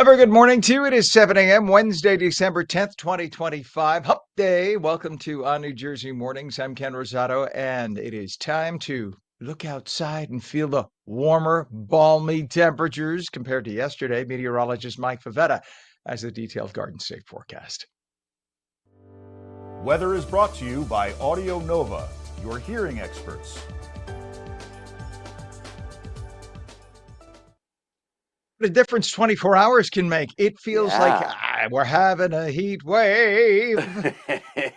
A very good morning to you. It is 7 a.m., Wednesday, December 10th, 2025. Hump Day. Welcome to ONNJ Mornings. I'm Ken Rosato, and it is time to look outside and feel the warmer, balmy temperatures compared to yesterday. Meteorologist Mike Favetta has the detailed Garden State forecast. Weather is brought to you by Audio Nova, your hearing experts. The difference 24 hours can make. It feels like Yeah. we're having a heat wave.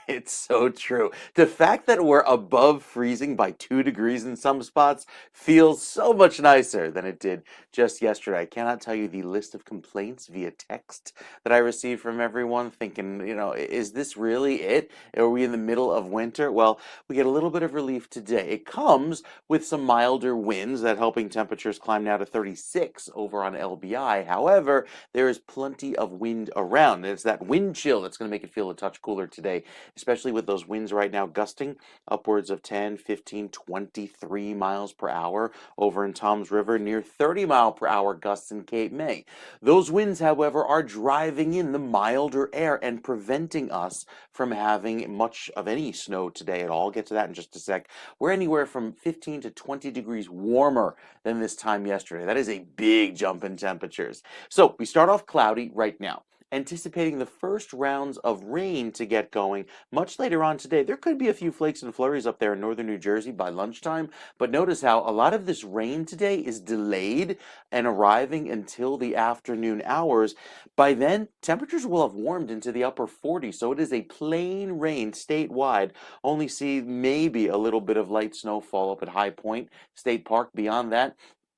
It's so true. The fact that we're above freezing by 2 degrees in some spots feels so much nicer than it did just yesterday. I cannot tell you the list of complaints via text that I received from everyone thinking, is this really it? Are we in the middle of winter? Well, we get a little bit of relief today. It comes with some milder winds that helping temperatures climb now to 36 over on LBI. However, there is plenty of wind around. It's that wind chill that's going to make it feel a touch cooler today, especially with those winds right now gusting upwards of 10, 15, 23 miles per hour over in Toms River, near 30-mile-per-hour gusts in Cape May. Those winds, however, are driving in the milder air and preventing us from having much of any snow today at all. I'll get to that in just a sec. We're anywhere from 15 to 20 degrees warmer than this time yesterday. That is a big jump in temperatures. So we start off cloudy right now, anticipating the first rounds of rain to get going much later on today. There could be a few flakes and flurries up there in northern New Jersey by lunchtime, but notice how a lot of this rain today is delayed and arriving until the afternoon hours. By then, temperatures will have warmed into the upper 40s, so it is a plain rain statewide. Only see maybe a little bit of light snowfall up at High Point State Park. Beyond that,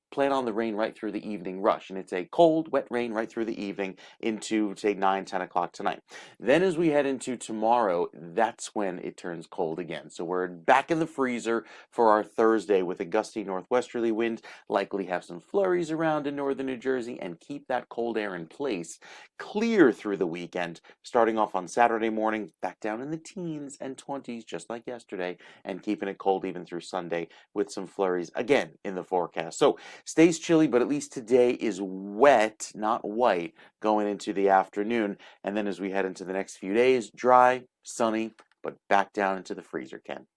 plan on the rain right through the evening rush, and it's a cold, wet rain right through the evening into, say, 9, 10 o'clock tonight. Then as we head into tomorrow, that's when it turns cold again. So we're back in the freezer for our Thursday with a gusty northwesterly wind, likely have some flurries around in northern New Jersey, and keep that cold air in place clear through the weekend, starting off on Saturday morning, back down in the teens and 20s, just like yesterday, and keeping it cold even through Sunday with some flurries again in the forecast. So stays chilly, but at least today is wet, not white, going into the afternoon. And then as we head into the next few days, dry, sunny, but back down into the freezer, Ken.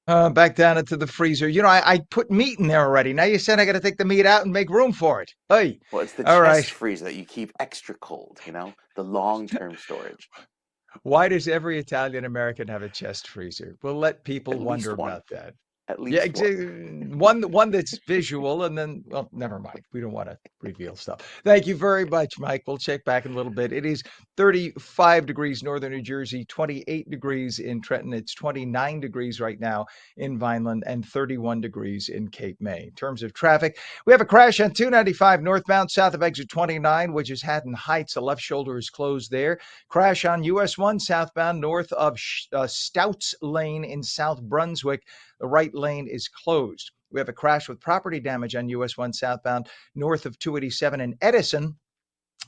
Back down into the freezer. I put meat in there already. Now you said I got to take the meat out and make room for it. Hey, Well, it's the all right. chest freezer that you keep extra cold, the long-term storage. Why does every Italian American have a chest freezer? We'll let people At wonder least one. about that. At Yeah, least one. exactly. One that's visual, and then, well, never mind. We don't want to reveal stuff. Thank you very much, Mike. We'll check back in a little bit. It is 35 degrees northern New Jersey, 28 degrees in Trenton. It's 29 degrees right now in Vineland, and 31 degrees in Cape May. In terms of traffic, we have a crash on 295 northbound south of exit 29, which is Haddon Heights. The left shoulder is closed there. Crash on US 1 southbound north of Stouts Lane in South Brunswick. The right lane is closed. We have a crash with property damage on US 1 southbound north of 287 in Edison.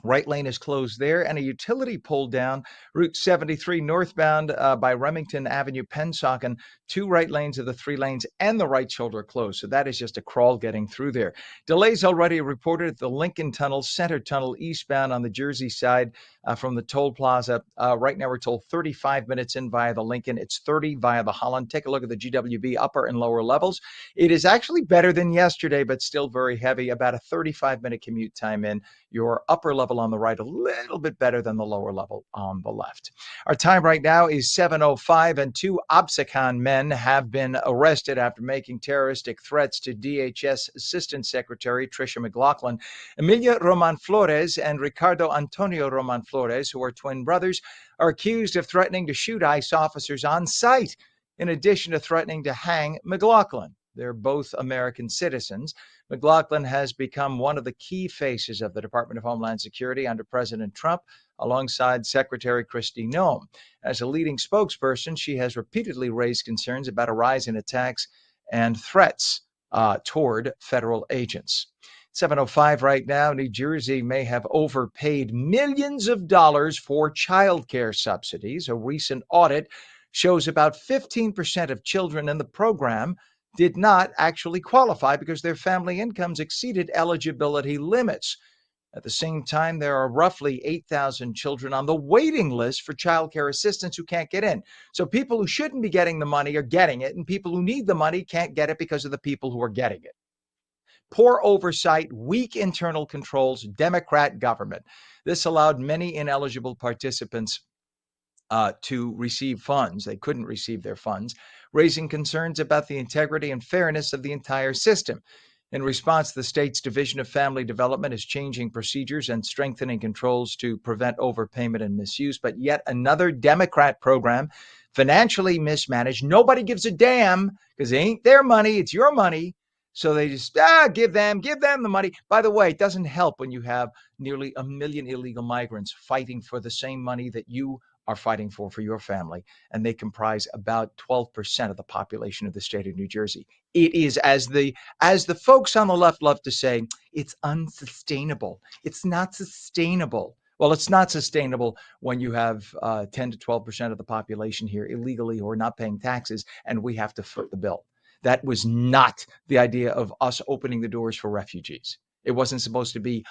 Right lane is closed there, and a utility pulled down Route 73 northbound by Remington Avenue, Pennsauken. 2 right lanes of the 3 lanes and the right shoulder closed. So that is just a crawl getting through there. Delays already reported at the Lincoln Tunnel, Center Tunnel eastbound on the Jersey side from the toll plaza. Right now we're told 35 minutes in via the Lincoln. It's 30 via the Holland. Take a look at the GWB upper and lower levels. It is actually better than yesterday, but still very heavy. About a 35-minute commute time in. Your upper level on the right, a little bit better than the lower level on the left. Our time right now is 7:05, and 2 Absecon men have been arrested after making terroristic threats to DHS Assistant Secretary Tricia McLaughlin. Emilia Roman Flores and Ricardo Antonio Roman Flores, who are twin brothers, are accused of threatening to shoot ICE officers on sight, in addition to threatening to hang McLaughlin. They're both American citizens. McLaughlin has become one of the key faces of the Department of Homeland Security under President Trump, alongside Secretary Kristi Noem. As a leading spokesperson, she has repeatedly raised concerns about a rise in attacks and threats toward federal agents. 7:05 right now. New Jersey may have overpaid millions of dollars for child care subsidies. A recent audit shows about 15% of children in the program did not actually qualify because their family incomes exceeded eligibility limits. At the same time, there are roughly 8,000 children on the waiting list for child care assistance who can't get in. So people who shouldn't be getting the money are getting it, and people who need the money can't get it because of the people who are getting it. Poor oversight, weak internal controls, Democrat government. This allowed many ineligible participants to receive funds. They couldn't receive their funds, raising concerns about the integrity and fairness of the entire system. In response, the state's Division of Family Development is changing procedures and strengthening controls to prevent overpayment and misuse. But yet another Democrat program, financially mismanaged. Nobody gives a damn because it ain't their money, it's your money. So they just give them the money. By the way, it doesn't help when you have nearly 1 million illegal migrants fighting for the same money that you are fighting for your family, and they comprise about 12% of the population of the state of New Jersey. It is, as the folks on the left love to say, it's unsustainable. It's not sustainable. Well, it's not sustainable when you have 10 to 12% of the population here illegally or not paying taxes, and we have to foot the bill. That was not the idea of us opening the doors for refugees. It wasn't supposed to be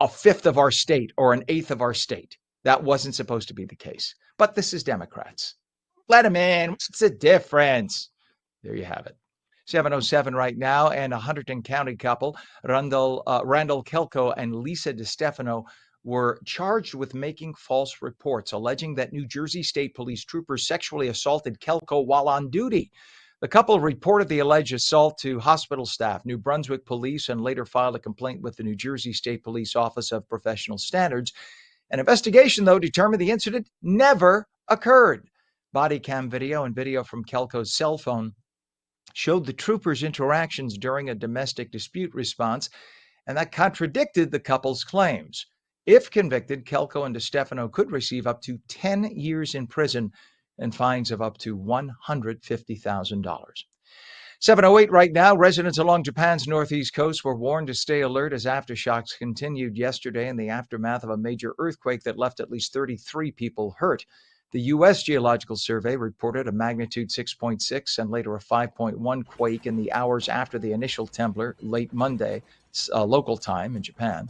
a fifth of our state or an eighth of our state. That wasn't supposed to be the case. But this is Democrats. Let them in. What's the difference? There you have it. 7:07 right now, and a Hunterdon County couple, Randall Kelko and Lisa DeStefano, were charged with making false reports, alleging that New Jersey State Police troopers sexually assaulted Kelko while on duty. The couple reported the alleged assault to hospital staff, New Brunswick police, and later filed a complaint with the New Jersey State Police Office of Professional Standards. An investigation, though, determined the incident never occurred. Body cam video and video from Kelko's cell phone showed the troopers' interactions during a domestic dispute response, and that contradicted the couple's claims. If convicted, Kelko and DeStefano could receive up to 10 years in prison and fines of up to $150,000. 7:08 right now. Residents along Japan's northeast coast were warned to stay alert as aftershocks continued yesterday in the aftermath of a major earthquake that left at least 33 people hurt. The U.S. Geological Survey reported a magnitude 6.6 and later a 5.1 quake in the hours after the initial tremor late Monday, local time in Japan.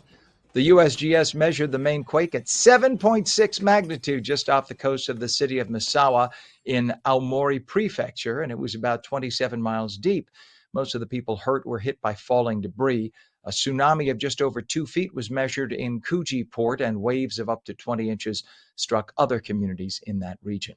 The USGS measured the main quake at 7.6 magnitude just off the coast of the city of Misawa in Aomori Prefecture, and it was about 27 miles deep. Most of the people hurt were hit by falling debris. A tsunami of just over 2 feet was measured in Kuji Port, and waves of up to 20 inches struck other communities in that region.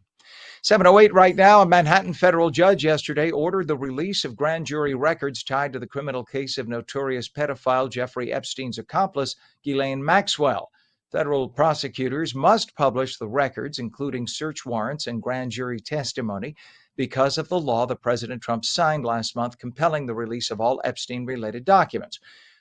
7:08 right now. A Manhattan federal judge yesterday ordered the release of grand jury records tied to the criminal case of notorious pedophile Jeffrey Epstein's accomplice, Ghislaine Maxwell. Federal prosecutors must publish the records, including search warrants and grand jury testimony, because of the law that President Trump signed last month compelling the release of all Epstein-related documents.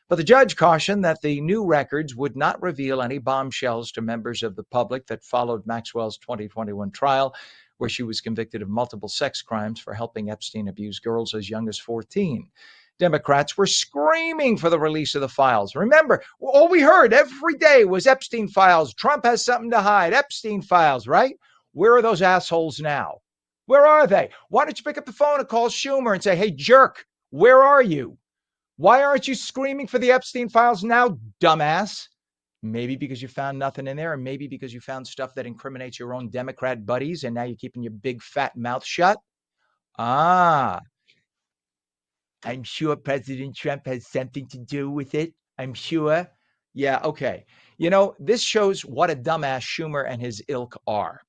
But the judge cautioned that the new records would not reveal any bombshells to members of the public that followed Maxwell's 2021 trial, where she was convicted of multiple sex crimes for helping Epstein abuse girls as young as 14. Democrats were screaming for the release of the files. Remember, all we heard every day was Epstein files. Trump has something to hide. Epstein files, right? Where are those assholes now? Where are they? Why don't you pick up the phone and call Schumer and say, hey, jerk, where are you? Why aren't you screaming for the Epstein files now, dumbass? Maybe because you found nothing in there, and maybe because you found stuff that incriminates your own Democrat buddies, and now you're keeping your big fat mouth shut. I'm sure President Trump has something to do with it. I'm sure. Yeah, okay. You know, this shows what a dumbass Schumer and his ilk are.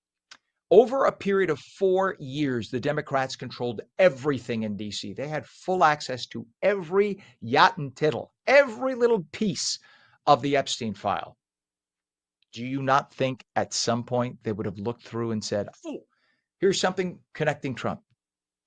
Over a period of 4 years, the Democrats controlled everything in D.C. They had full access to every jot and tittle, every little piece of the Epstein file. Do you not think at some point they would have looked through and said, oh, here's something connecting Trump?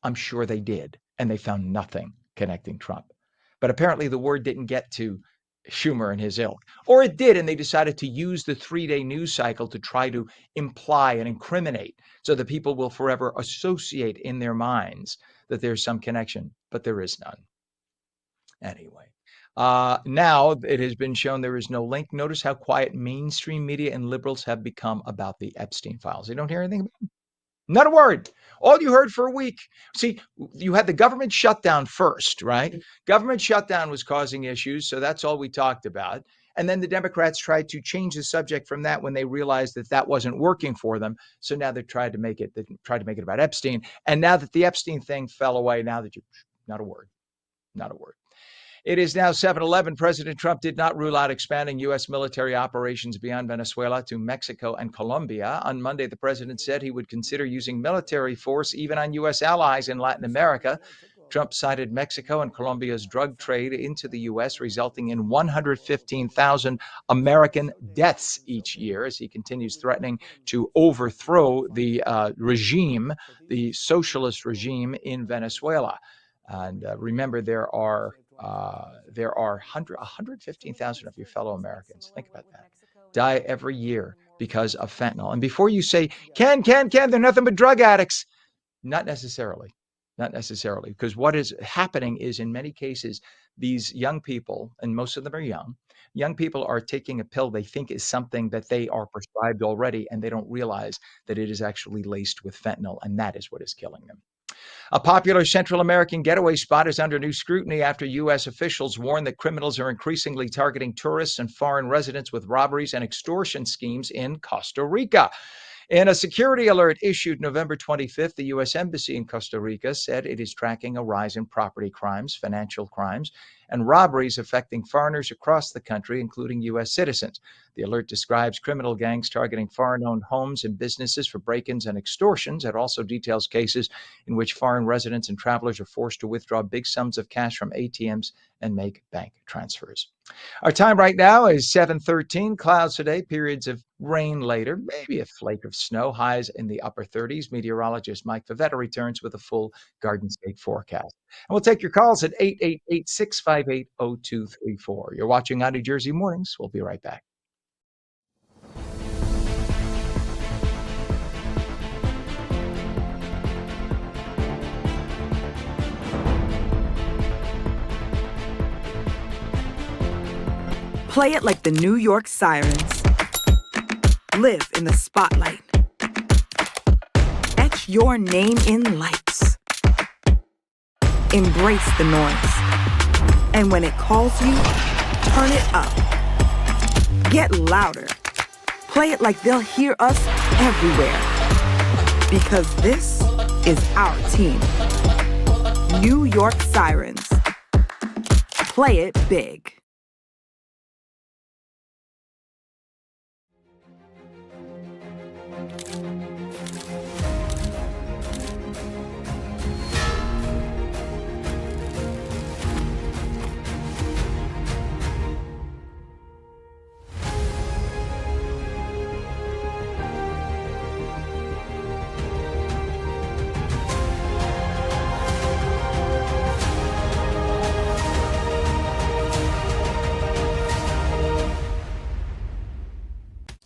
I'm sure they did, and they found nothing connecting Trump. But apparently the word didn't get to Schumer and his ilk. Or it did, and they decided to use the 3-day news cycle to try to imply and incriminate so that people will forever associate in their minds that there's some connection, but there is none. Anyway, now it has been shown there is no link. Notice how quiet mainstream media and liberals have become about the Epstein files. They don't hear anything about them. Not a word. All you heard for a week. See, you had the government shutdown first, right? Government shutdown was causing issues, so that's all we talked about. And then the Democrats tried to change the subject from that when they realized that that wasn't working for them. So now they tried to make it about Epstein. And now that the Epstein thing fell away, now that not a word, not a word. It is now 7:11. President Trump did not rule out expanding U.S. military operations beyond Venezuela to Mexico and Colombia. On Monday, the president said he would consider using military force even on U.S. allies in Latin America. Trump cited Mexico and Colombia's drug trade into the U.S., resulting in 115,000 American deaths each year, as he continues threatening to overthrow the regime, the socialist regime in Venezuela. And remember, there are 115,000 of your fellow Americans. Think about that. Die every year because of fentanyl. And before you say, Ken, they're nothing but drug addicts. Not necessarily. Not necessarily. Because what is happening is, in many cases, these young people, and most of them are young people are taking a pill they think is something that they are prescribed already, and they don't realize that it is actually laced with fentanyl, and that is what is killing them. A popular Central American getaway spot is under new scrutiny after U.S. officials warn that criminals are increasingly targeting tourists and foreign residents with robberies and extortion schemes in Costa Rica. In a security alert issued November 25th, the U.S. Embassy in Costa Rica said it is tracking a rise in property crimes, financial crimes, and robberies affecting foreigners across the country, including U.S. citizens. The alert describes criminal gangs targeting foreign-owned homes and businesses for break-ins and extortions. It also details cases in which foreign residents and travelers are forced to withdraw big sums of cash from ATMs and make bank transfers. Our time right now is 7:13. Clouds today, periods of rain later, maybe a flake of snow, highs in the upper 30s. Meteorologist Mike Favetta returns with a full Garden State forecast. And we'll take your calls at 888-658-0234. You're watching ONNJ Jersey Mornings. We'll be right back. Play it like the New York Sirens. Live in the spotlight. Etch your name in lights. Embrace the noise. And when it calls you, turn it up. Get louder. Play it like they'll hear us everywhere. Because this is our team. New York Sirens. Play it big.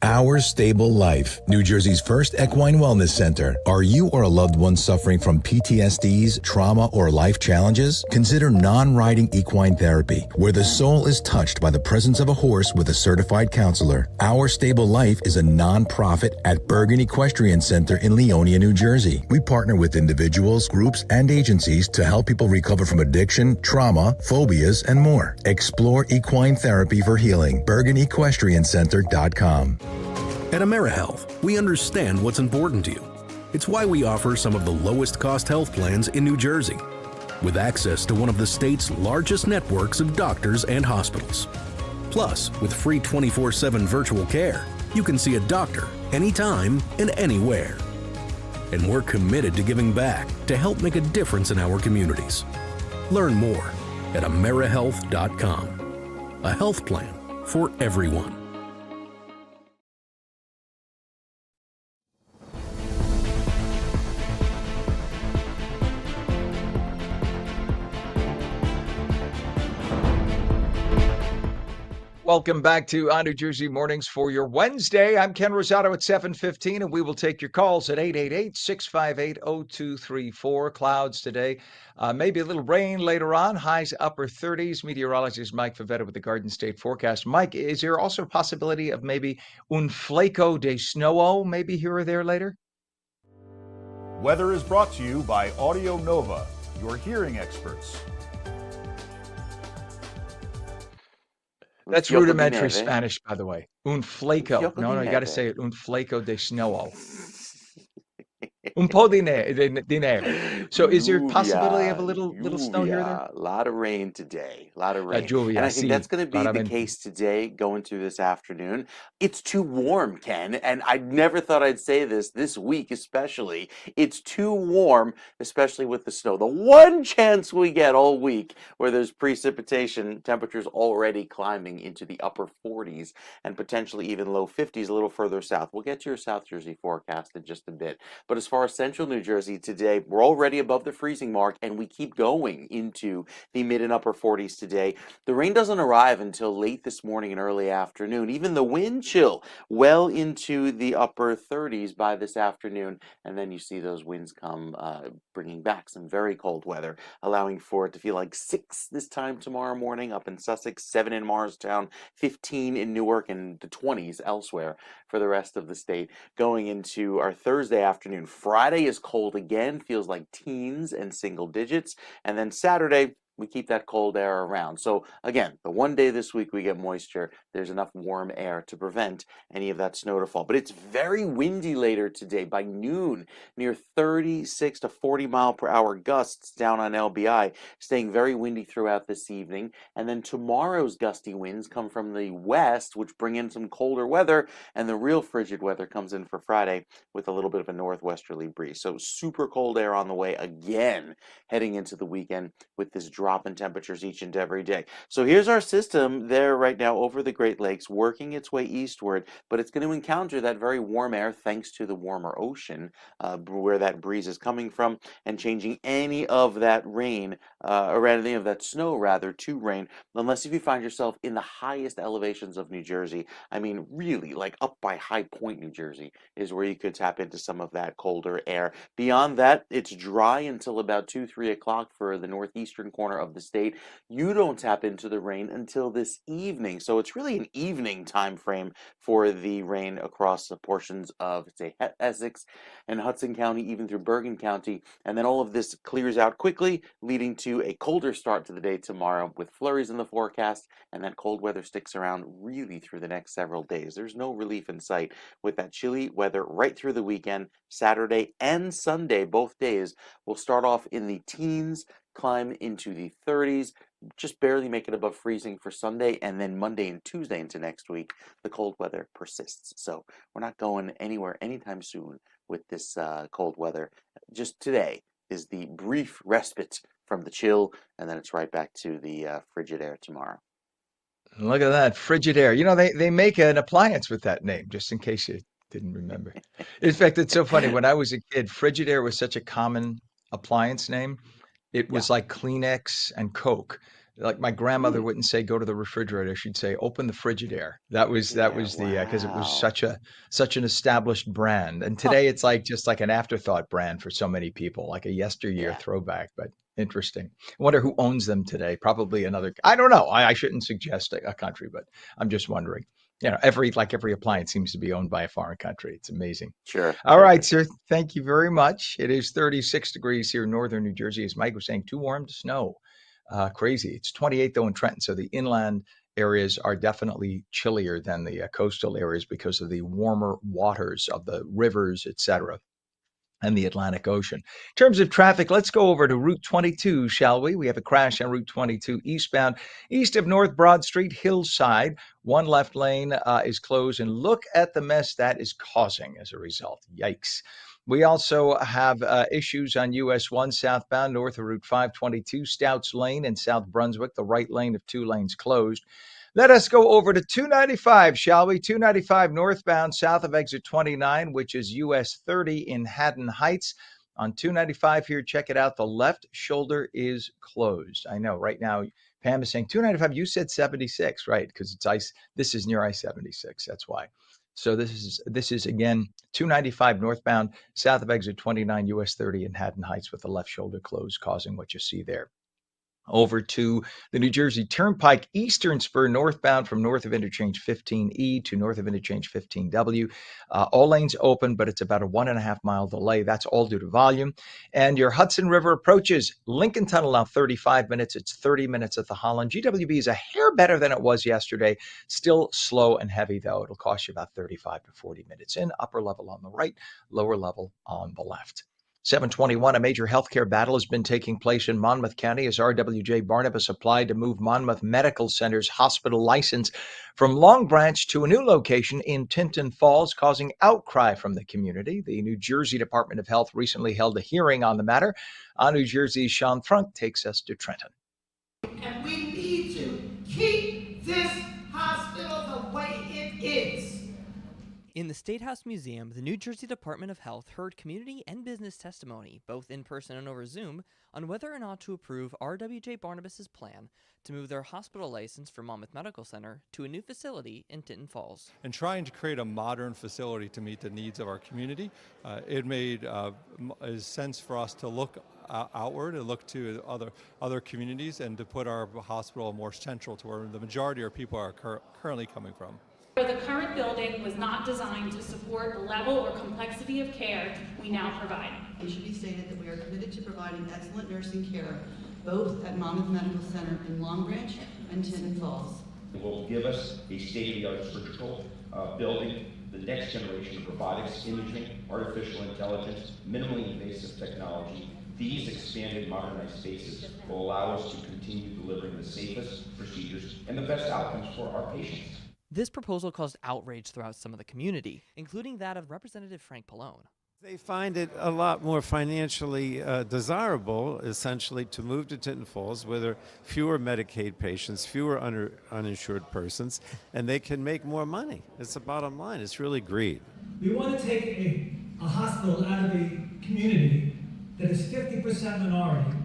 Our Stable Life, New Jersey's first equine wellness center. Are you or a loved one suffering from PTSDs, trauma, or life challenges? Consider non-riding equine therapy, where the soul is touched by the presence of a horse with a certified counselor. Our Stable Life is a non-profit at Bergen Equestrian Center in Leonia, New Jersey. We partner with individuals, groups, and agencies to help people recover from addiction, trauma, phobias, and more. Explore equine therapy for healing. BergenEquestrianCenter.com. At AmeriHealth, we understand what's important to you. It's why we offer some of the lowest cost health plans in New Jersey, with access to one of the state's largest networks of doctors and hospitals. Plus, with free 24/7 virtual care, you can see a doctor anytime and anywhere. And we're committed to giving back to help make a difference in our communities. Learn more at AmeriHealth.com. A health plan for everyone. Welcome back to ONNJ Jersey Mornings for your Wednesday. I'm Ken Rosato at 7:15, and we will take your calls at 888-658-0234. Clouds today. Maybe a little rain later on. Highs upper 30s. Meteorologist Mike Favetta with the Garden State forecast. Mike, is there also a possibility of maybe un flaco de snow, maybe here or there later? Weather is brought to you by Audio Nova, your hearing experts. Un That's fiocco di rudimentary neve. Spanish, by the way. Un Un flaco. fiocco di No, you got to say neve. it. Un flaco de snow. Un po' di neve. So is there a possibility of a Lluvia, little snow here or there? lluvia. A lot of rain today. A lot of rain. And Lluvia, I think sì, that's going to be the claramente. case today going through this afternoon. It's too warm, Ken. And I never thought I'd say this week especially. It's too warm, especially with the snow. The one chance we get all week where there's precipitation, temperatures already climbing into the upper 40s and potentially even low 50s a little further south. We'll get to your South Jersey forecast in just a bit. But as far as central New Jersey today, we're already above the freezing mark and we keep going into the mid and upper 40s today. The rain doesn't arrive until late this morning and early afternoon. Even the wind chill well into the upper 30s by this afternoon. And then you see those winds come bringing back some very cold weather, allowing for it to feel like 6 this time tomorrow morning up in Sussex, 7 in Morristown, 15 in Newark, and the 20s elsewhere for the rest of the state. Going into our Thursday afternoon, Friday is cold again, feels like teens and single digits. And then Saturday, we keep that cold air around. So again, the one day this week we get moisture, there's enough warm air to prevent any of that snow to fall. But it's very windy later today. By noon, near 36 to 40 mile per hour gusts down on LBI, staying very windy throughout this evening. And then tomorrow's gusty winds come from the west, which bring in some colder weather, and the real frigid weather comes in for Friday with a little bit of a northwesterly breeze. So super cold air on the way again, heading into the weekend with this drop in temperatures each and every day. So here's our system there right now over the Great Lakes, working its way eastward, but it's going to encounter that very warm air thanks to the warmer ocean where that breeze is coming from, and changing any of that rain or any of that snow rather to rain, unless if you find yourself in the highest elevations of New Jersey. I mean, really, like up by High Point, New Jersey, is where you could tap into some of that colder air. Beyond that, it's dry until about 2-3 o'clock for the northeastern corner of the state. You don't tap into the rain until this evening, so it's really an evening time frame for the rain across the portions of, say, Essex and Hudson County, even through Bergen County, and then all of this clears out quickly, leading to a colder start to the day tomorrow with flurries in the forecast, and that cold weather sticks around really through the next several days. There's no relief in sight with that chilly weather right through the weekend. Saturday and Sunday, both days, will start off in the teens, climb into the 30s, just barely make it above freezing for Sunday, and then Monday and Tuesday into next week, the cold weather persists. So we're not going anywhere anytime soon with this cold weather. Just today is the brief respite from the chill, and then it's right back to the frigid air tomorrow. Look at that, Frigidaire. You know, they make an appliance with that name, just in case you didn't remember. In fact, it's so funny. When I was a kid, Frigidaire was such a common appliance name. It Yeah. was like Kleenex and Coke. Like my grandmother Hmm. wouldn't say go to the refrigerator. She'd say open the Frigidaire. That was Frigidaire. the because it was Wow. such an established brand. And Huh. today it's like just like an afterthought brand for so many people, like a yesteryear Yeah. throwback. But interesting. I wonder who owns them today. Probably another. I don't know. I shouldn't suggest a country, but I'm just wondering. You know, every appliance seems to be owned by a foreign country. It's amazing. Sure. All Sure. right, Sure. sir. Thank you very much. It is 36 degrees here in northern New Jersey. As Mike was saying, too warm to snow. Crazy. It's 28 though in Trenton, so the inland areas are definitely chillier than the coastal areas because of the warmer waters of the rivers, etc., and the Atlantic Ocean. In terms of traffic, let's go over to Route 22, shall we? We have a crash on Route 22 eastbound, east of North Broad Street, Hillside. One left lane is closed, and look at the mess that is causing as a result. Yikes. We also have issues on US 1 southbound north of Route 522, Stouts Lane in South Brunswick. The right lane of 2 lanes closed. Let us go over to 295, shall we? 295 northbound south of exit 29, which is US 30 in Haddon Heights. On 295 here, check it out. The left shoulder is closed. I know right now, Pam is saying 295. You said 76, right? Because it's ice. This is near I-76. That's why. So this is again 295 northbound south of exit 29, US 30 in Haddon Heights with the left shoulder closed, causing what you see there. over to the New Jersey Turnpike Eastern Spur northbound from north of interchange 15E to north of interchange 15W. All lanes open, but it's about a 1.5 mile delay. That's all due to volume. And your Hudson River approaches Lincoln Tunnel now 35 minutes. It's 30 minutes at the Holland. GWB is a hair better than it was yesterday. Still slow and heavy, though. It'll cost you about 35 to 40 minutes in. Upper level on the right, lower level on the left. 721, a major healthcare battle has been taking place in Monmouth County as RWJ Barnabas applied to move Monmouth Medical Center's hospital license from Long Branch to a new location in Tinton Falls, causing outcry from the community. The New Jersey Department of Health recently held a hearing on the matter. On New Jersey's Sean Thrunk takes us to Trenton. And we need to keep this hospital the way it is. In the State House Museum, the New Jersey Department of Health heard community and business testimony, both in person and over Zoom, on whether or not to approve RWJ Barnabas's plan to move their hospital license for Monmouth Medical Center to a new facility in Tinton Falls. And trying to create a modern facility to meet the needs of our community, it made sense for us to look outward and look to other communities and to put our hospital more central to where the majority of people are currently coming from. The current building was not designed to support the level or complexity of care we now provide. It should be stated that we are committed to providing excellent nursing care both at Monmouth Medical Center in Long Branch and Tinton Falls. It will give us a state-of-the-art surgical building, the next generation of robotics, imaging, artificial intelligence, minimally invasive technology. These expanded modernized spaces will allow us to continue delivering the safest procedures and the best outcomes for our patients. This proposal caused outrage throughout some of the community, including that of Representative Frank Pallone. They find it a lot more financially desirable, essentially, to move to Tinton Falls, where there are fewer Medicaid patients, fewer uninsured persons, and they can make more money. It's the bottom line. It's really greed. We want to take a hospital out of a community that is 50% minority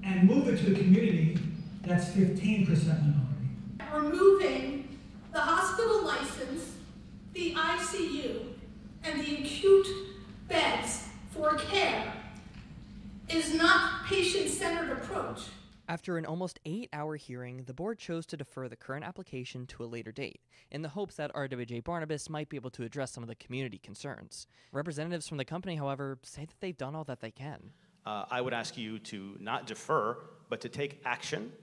and move it to a community that's 15% minority. Removing the hospital license, the ICU, and the acute beds for care is not patient-centered approach. After an almost 8-hour hearing, the board chose to defer the current application to a later date, in the hopes that RWJ Barnabas might be able to address some of the community concerns. Representatives from the company, however, say that they've done all that they can. I would ask you to not defer, but to take action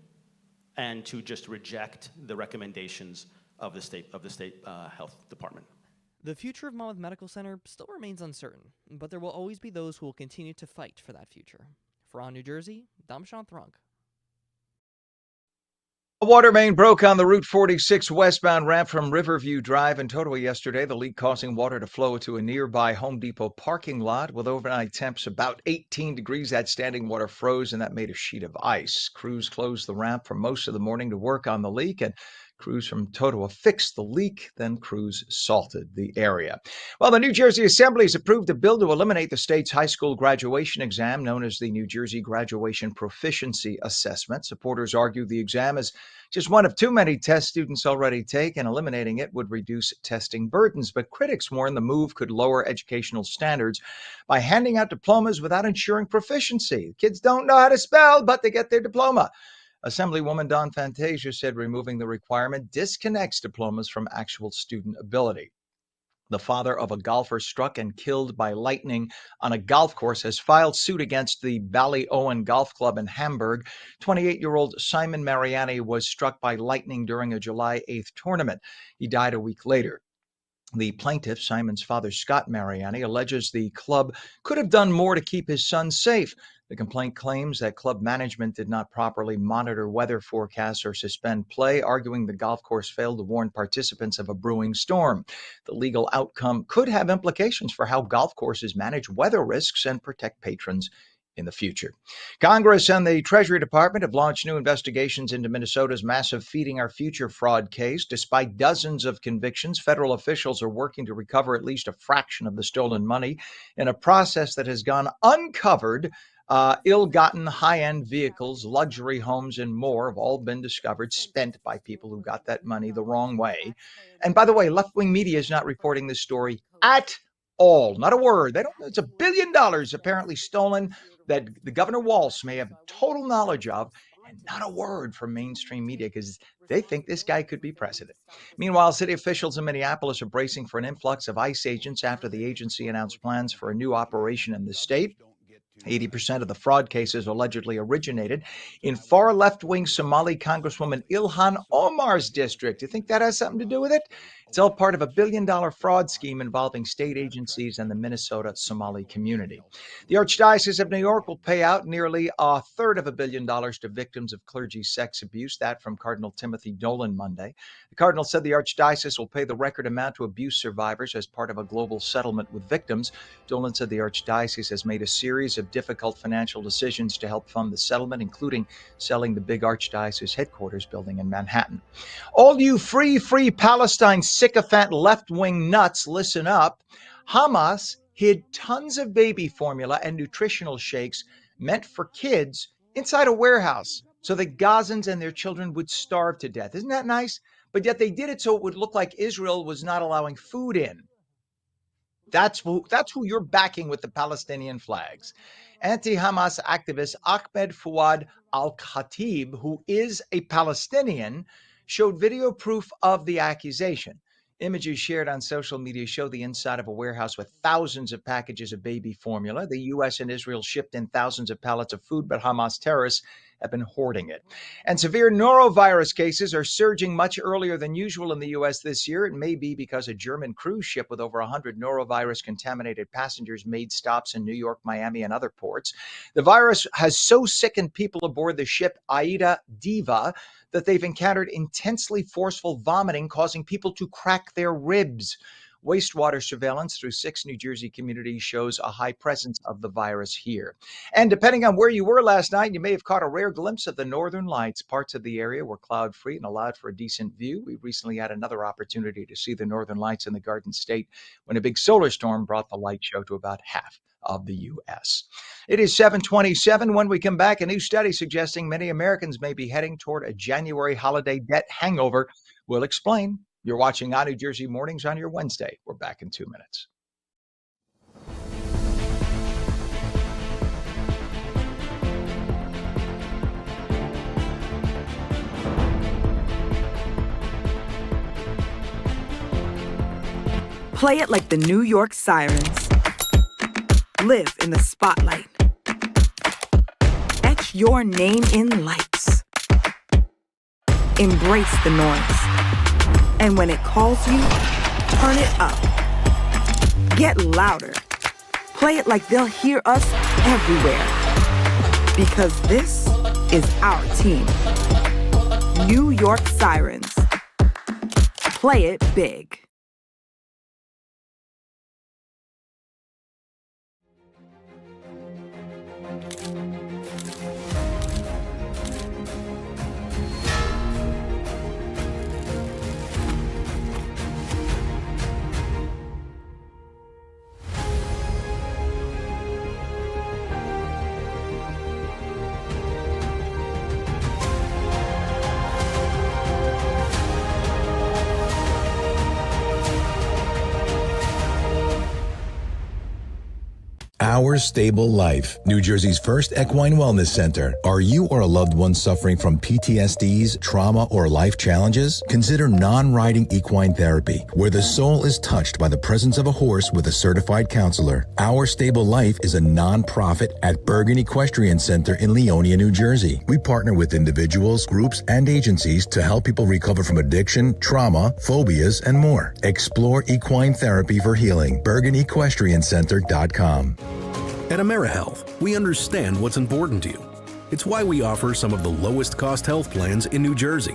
and to just reject the recommendations of the state health department. The future of Monmouth Medical Center still remains uncertain, but there will always be those who will continue to fight for that future. For On New Jersey, I'm Sean Thrunk. A water main broke on the Route 46 westbound ramp from Riverview Drive in Totowa yesterday, the leak causing water to flow to a nearby Home Depot parking lot. With overnight temps about 18 degrees, that standing water froze and that made a sheet of ice. Crews closed the ramp for most of the morning to work on the leak, and crews from Totowa fixed the leak, then crews salted the area. Well, the New Jersey Assembly has approved a bill to eliminate the state's high school graduation exam, known as the New Jersey Graduation Proficiency Assessment. Supporters argue the exam is just one of too many tests students already take, and eliminating it would reduce testing burdens. But critics warn the move could lower educational standards by handing out diplomas without ensuring proficiency. Kids don't know how to spell, but they get their diploma. Assemblywoman Dawn Fantasia said removing the requirement disconnects diplomas from actual student ability. The father of a golfer struck and killed by lightning on a golf course has filed suit against the Ballyowen Golf Club in Hamburg. 28-year-old Simon Mariani was struck by lightning during a July 8th tournament. He died a week later. The plaintiff, Simon's father, Scott Mariani, alleges the club could have done more to keep his son safe. The complaint claims that club management did not properly monitor weather forecasts or suspend play, arguing the golf course failed to warn participants of a brewing storm. The legal outcome could have implications for how golf courses manage weather risks and protect patrons in the future. Congress and the Treasury Department have launched new investigations into Minnesota's massive Feeding Our Future fraud case. Despite dozens of convictions, federal officials are working to recover at least a fraction of the stolen money in a process that has gone uncovered. Ill-gotten high-end vehicles, luxury homes, and more have all been discovered spent by people who got that money the wrong way. And by the way, left-wing media is not reporting this story at all. Not a word. It's $1 billion apparently stolen that the Governor Walz may have total knowledge of, and not a word from mainstream media because they think this guy could be president. Meanwhile, city officials in Minneapolis are bracing for an influx of ICE agents after the agency announced plans for a new operation in the state. 80% of the fraud cases allegedly originated in far left-wing Somali Congresswoman Ilhan Omar's district. Do you think that has something to do with it? It's all part of $1 billion fraud scheme involving state agencies and the Minnesota Somali community. The Archdiocese of New York will pay out nearly a third of $1 billion to victims of clergy sex abuse. That from Cardinal Timothy Dolan Monday. The Cardinal said the Archdiocese will pay the record amount to abuse survivors as part of a global settlement with victims. Dolan said the Archdiocese has made a series of difficult financial decisions to help fund the settlement, including selling the big Archdiocese headquarters building in Manhattan. All you free Palestine sycophant left-wing nuts, listen up. Hamas hid tons of baby formula and nutritional shakes meant for kids inside a warehouse so that Gazans and their children would starve to death. Isn't that nice? But yet they did it so it would look like Israel was not allowing food in. That's who you're backing with the Palestinian flags. Anti-Hamas activist Ahmed Fouad al-Khatib, who is a Palestinian, showed video proof of the accusation. Images shared on social media show the inside of a warehouse with thousands of packages of baby formula. The U.S. and Israel shipped in thousands of pallets of food, but Hamas terrorists have been hoarding it. And severe norovirus cases are surging much earlier than usual in the U.S. this year. It may be because a German cruise ship with over 100 norovirus-contaminated passengers made stops in New York, Miami, and other ports. The virus has so sickened people aboard the ship Aida Diva that they've encountered intensely forceful vomiting, causing people to crack their ribs. Wastewater surveillance through 6 New Jersey communities shows a high presence of the virus here. And depending on where you were last night, you may have caught a rare glimpse of the northern lights. Parts of the area were cloud-free and allowed for a decent view. We recently had another opportunity to see the northern lights in the Garden State when a big solar storm brought the light show to about half of the U.S. It is 7:27. When we come back, a new study suggesting many Americans may be heading toward a January holiday debt hangover. We'll explain. You're watching ONNJ Jersey Mornings on your Wednesday. We're back in 2 minutes. Play it like the New York Sirens. Live in the spotlight. Etch your name in lights. Embrace the noise. And when it calls you, turn it up. Get louder. Play it like they'll hear us everywhere. Because this is our team. New York Sirens. Play it big. Our Stable Life, New Jersey's first equine wellness center. Are you or a loved one suffering from PTSDs, trauma, or life challenges? Consider non-riding equine therapy, where the soul is touched by the presence of a horse with a certified counselor. Our Stable Life is a non-profit at Bergen Equestrian Center in Leonia, New Jersey. We partner with individuals, groups, and agencies to help people recover from addiction, trauma, phobias, and more. Explore equine therapy for healing. BergenEquestrianCenter.com. At AmeriHealth, we understand what's important to you. It's why we offer some of the lowest cost health plans in New Jersey,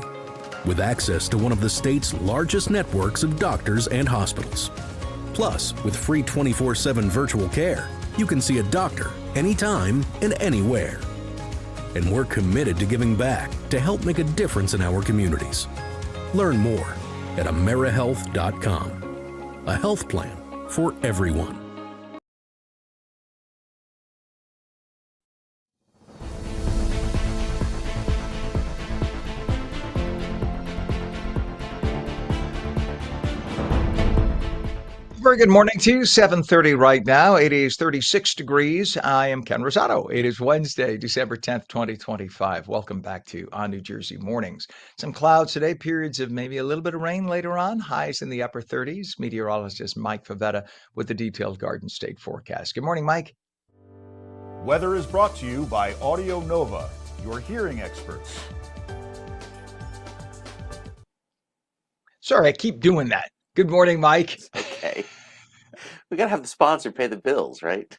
with access to one of the state's largest networks of doctors and hospitals. Plus, with free 24/7 virtual care, you can see a doctor anytime and anywhere. And we're committed to giving back to help make a difference in our communities. Learn more at AmeriHealth.com. A health plan for everyone. Very good morning to you. 7:30 right now. It is 36 degrees. I am Ken Rosato. It is Wednesday, December 10th, 2025. Welcome back to ONNJ Jersey Mornings. Some clouds today, periods of maybe a little bit of rain later on, highs in the upper 30s. Meteorologist Mike Favetta with the detailed Garden State forecast. Good morning, Mike. Weather is brought to you by Audio Nova, your hearing experts. Sorry, I keep doing that. Good morning, Mike. Okay. We got to have the sponsor pay the bills, right?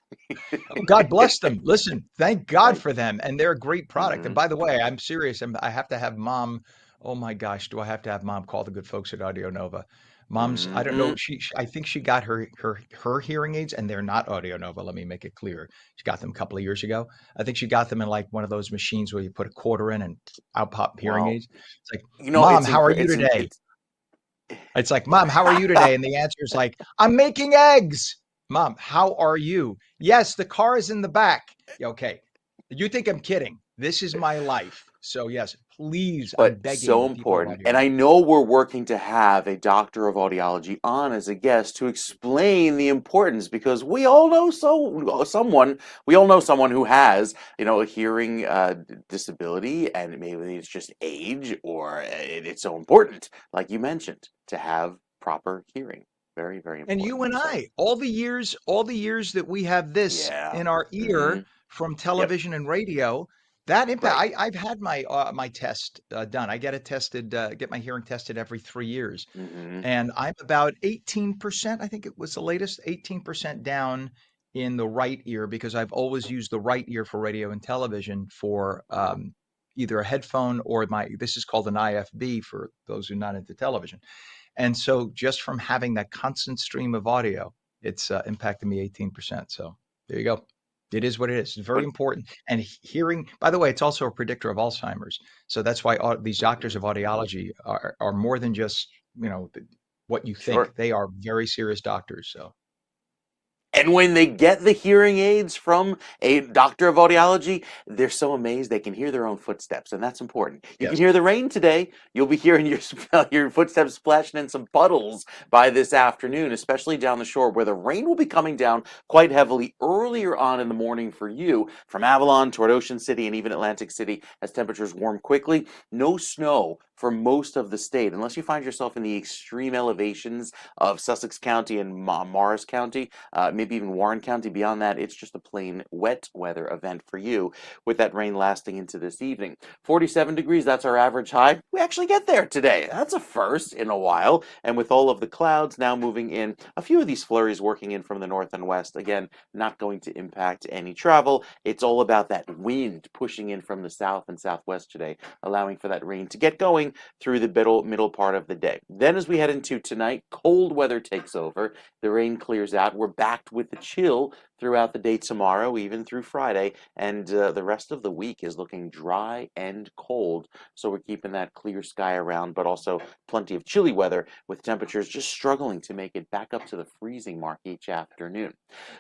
Oh, God bless them. Listen, thank God Right. for them. And they're a great product. And Mhm. by the way, I'm serious. I have to have mom. Oh my gosh, do I have to have mom call the good folks at Audio Nova? Mom's, I don't know. Mhm. I think she got her hearing aids, and they're not Audio Nova. Let me make it clear. She got them a couple of years ago. I think she got them in like one of those machines where you put a quarter in and out pop hearing Well, aids. It's like, you know, Mom, how are you today? It's like, Mom, how are you today? And the answer is like, I'm making eggs. Mom, how are you? Yes, the car is in the back. Yeah, okay. You think I'm kidding? This is my life. So yes, please, I'm but begging so the people of important. Audio And I Nova. know we're working to have a doctor of audiology on as a guest to explain the importance because we all know someone who has, a hearing disability, and maybe it's just age or it's so important, like you mentioned, to have proper hearing. Very, very And you important. and So, I, all the years that we have this yeah. in our ear Hmm. from Yep. television and radio, that impact. Right. I've had my test done. I get it tested, get my hearing tested every 3 years, Hmm. and I'm about 18%. I think it was the latest 18% down in the right ear because I've always used the right ear for radio and television for either a headphone or my. This is called an IFB for those who are not into television. And so just from having that constant stream of audio, it's impacted me 18%. So there you go. It is what it is. It's very But important. And hearing, by the way, it's also a predictor of Alzheimer's. So that's why these doctors mhm. of audiology are more than just, what you think. Sure. They are very serious doctors. So And when they get the hearing aids from a doctor of audiology, they're so amazed they can hear their own footsteps, and that's important. You can yes. hear the rain today. You'll be hearing your footsteps splashing in some puddles by this afternoon, especially down the shore, where the rain will be coming down quite heavily earlier on in the morning for you, from Avalon toward Ocean City and even Atlantic City, as temperatures warm quickly. No snow for most of the state, unless you find yourself in the extreme elevations of Sussex County and Morris County. Maybe even Warren County. Beyond that, it's just a plain wet weather event for you, with that rain lasting into this evening. 47 degrees, that's our average high. We actually get there today. That's a first in a while. And with all of the clouds now moving in, a few of these flurries working in from the north and west, again, not going to impact any travel. It's all about that wind pushing in from the south and southwest today, allowing for that rain to get going through the middle part of the day. Then as we head into tonight, cold weather takes over. The rain clears out. We're backed with the chill throughout the day tomorrow, even through Friday, and the rest of the week is looking dry and cold. So we're keeping that clear sky around, but also plenty of chilly weather with temperatures just struggling to make it back up to the freezing mark each afternoon.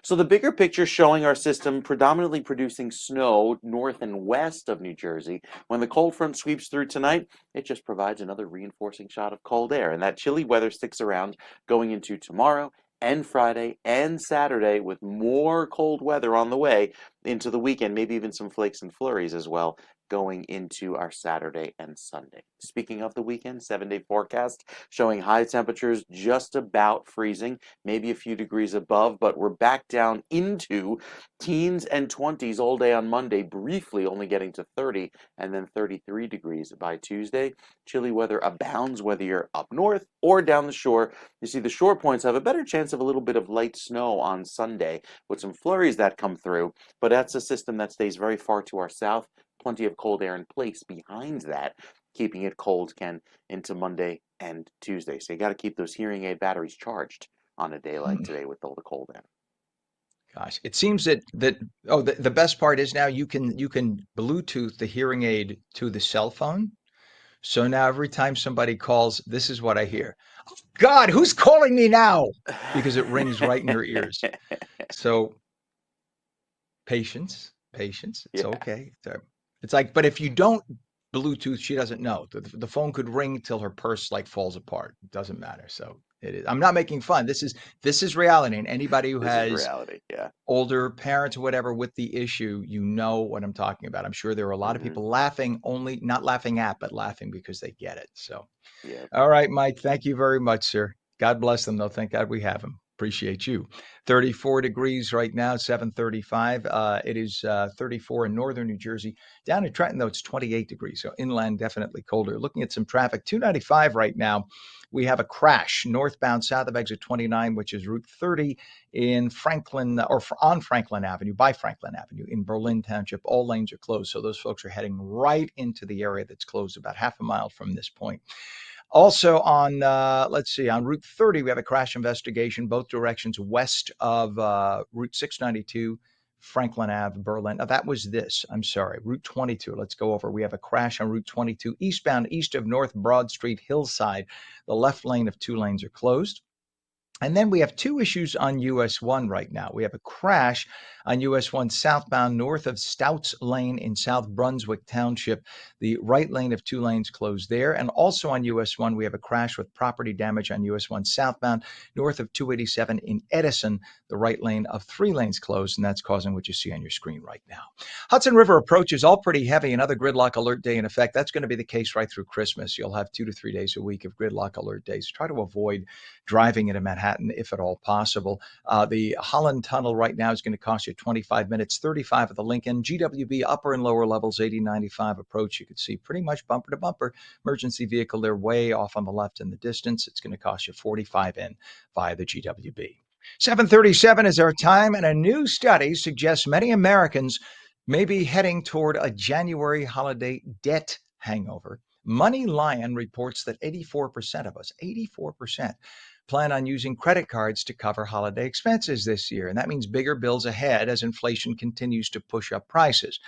So the bigger picture showing our system predominantly producing snow north and west of New Jersey. When the cold front sweeps through tonight, it just provides another reinforcing shot of cold air, and that chilly weather sticks around going into tomorrow and Friday and Saturday, with more cold weather on the way into the weekend, maybe even some flakes and flurries as well going into our Saturday and Sunday. Speaking of the weekend, 7-day forecast showing high temperatures just about freezing, maybe a few degrees above, but we're back down into teens and 20s all day on Monday, briefly only getting to 30 and then 33 degrees by Tuesday. Chilly weather abounds whether you're up north or down the shore. You see, the shore points have a better chance of a little bit of light snow on Sunday with some flurries that come through, but that's a system that stays very far to our south. Plenty of cold air in place behind that, keeping it cold, Ken, into Monday and Tuesday. So you got to keep those hearing aid batteries charged on a day like today with all the cold air. Gosh, it seems that the best part is now you can Bluetooth the hearing aid to the cell phone. So now every time somebody calls, this is what I hear. God, who's calling me now? Because it rings right in your ears. So patience, patience. It's Yeah. okay. It's like, but if you don't Bluetooth, she doesn't know. The phone could ring till her purse like falls apart. It doesn't matter. So It is. I'm not making fun. This is reality. And anybody who This is has reality. Yeah. older parents or whatever with the issue, you know what I'm talking about. I'm sure there are a lot of Mm-hmm. people laughing, only not laughing at, but laughing because they get it. So, Yeah. all right, Mike, thank you very much, sir. God bless them, though. Thank God we have them. Appreciate you. 34 degrees right now, 7:35. It is 34 in northern New Jersey. Down in Trenton, though, it's 28 degrees. So inland, definitely colder. Looking at some traffic, 295 right now. We have a crash northbound south of exit 29, which is Route 30 in Franklin on Franklin Avenue, by Franklin Avenue in Berlin Township. All lanes are closed. So those folks are heading right into the area that's closed about half a mile from this point. Also on, on Route 30, we have a crash investigation, both directions west of Route 692, Franklin Ave, Berlin. That was Route 22. Let's go over. We have a crash on Route 22, eastbound, east of North Broad Street, Hillside. The left lane of 2 lanes are closed. And then we have 2 issues on US 1 right now. We have a crash on US 1 southbound north of Stouts Lane in South Brunswick Township. The right lane of 2 lanes closed there. And also on US 1, we have a crash with property damage on US 1 southbound north of 287 in Edison. The right lane of 3 lanes closed, and that's causing what you see on your screen right now. Hudson River approach is all pretty heavy. Another gridlock alert day in effect. That's going to be the case right through Christmas. You'll have 2 to 3 days a week of gridlock alert days. Try to avoid driving into Manhattan if at all possible. The Holland Tunnel right now is going to cost you 25 minutes, 35 at the Lincoln. GWB upper and lower levels, 80-95 approach. You could see pretty much bumper to bumper. Emergency vehicle, they're way off on the left in the distance. It's going to cost you 45 in via the GWB. 7:37 is our time, and a new study suggests many Americans may be heading toward a January holiday debt hangover. Money Lion reports that 84% of us, 84%, plan on using credit cards to cover holiday expenses this year. And that means bigger bills ahead as inflation continues to push up prices.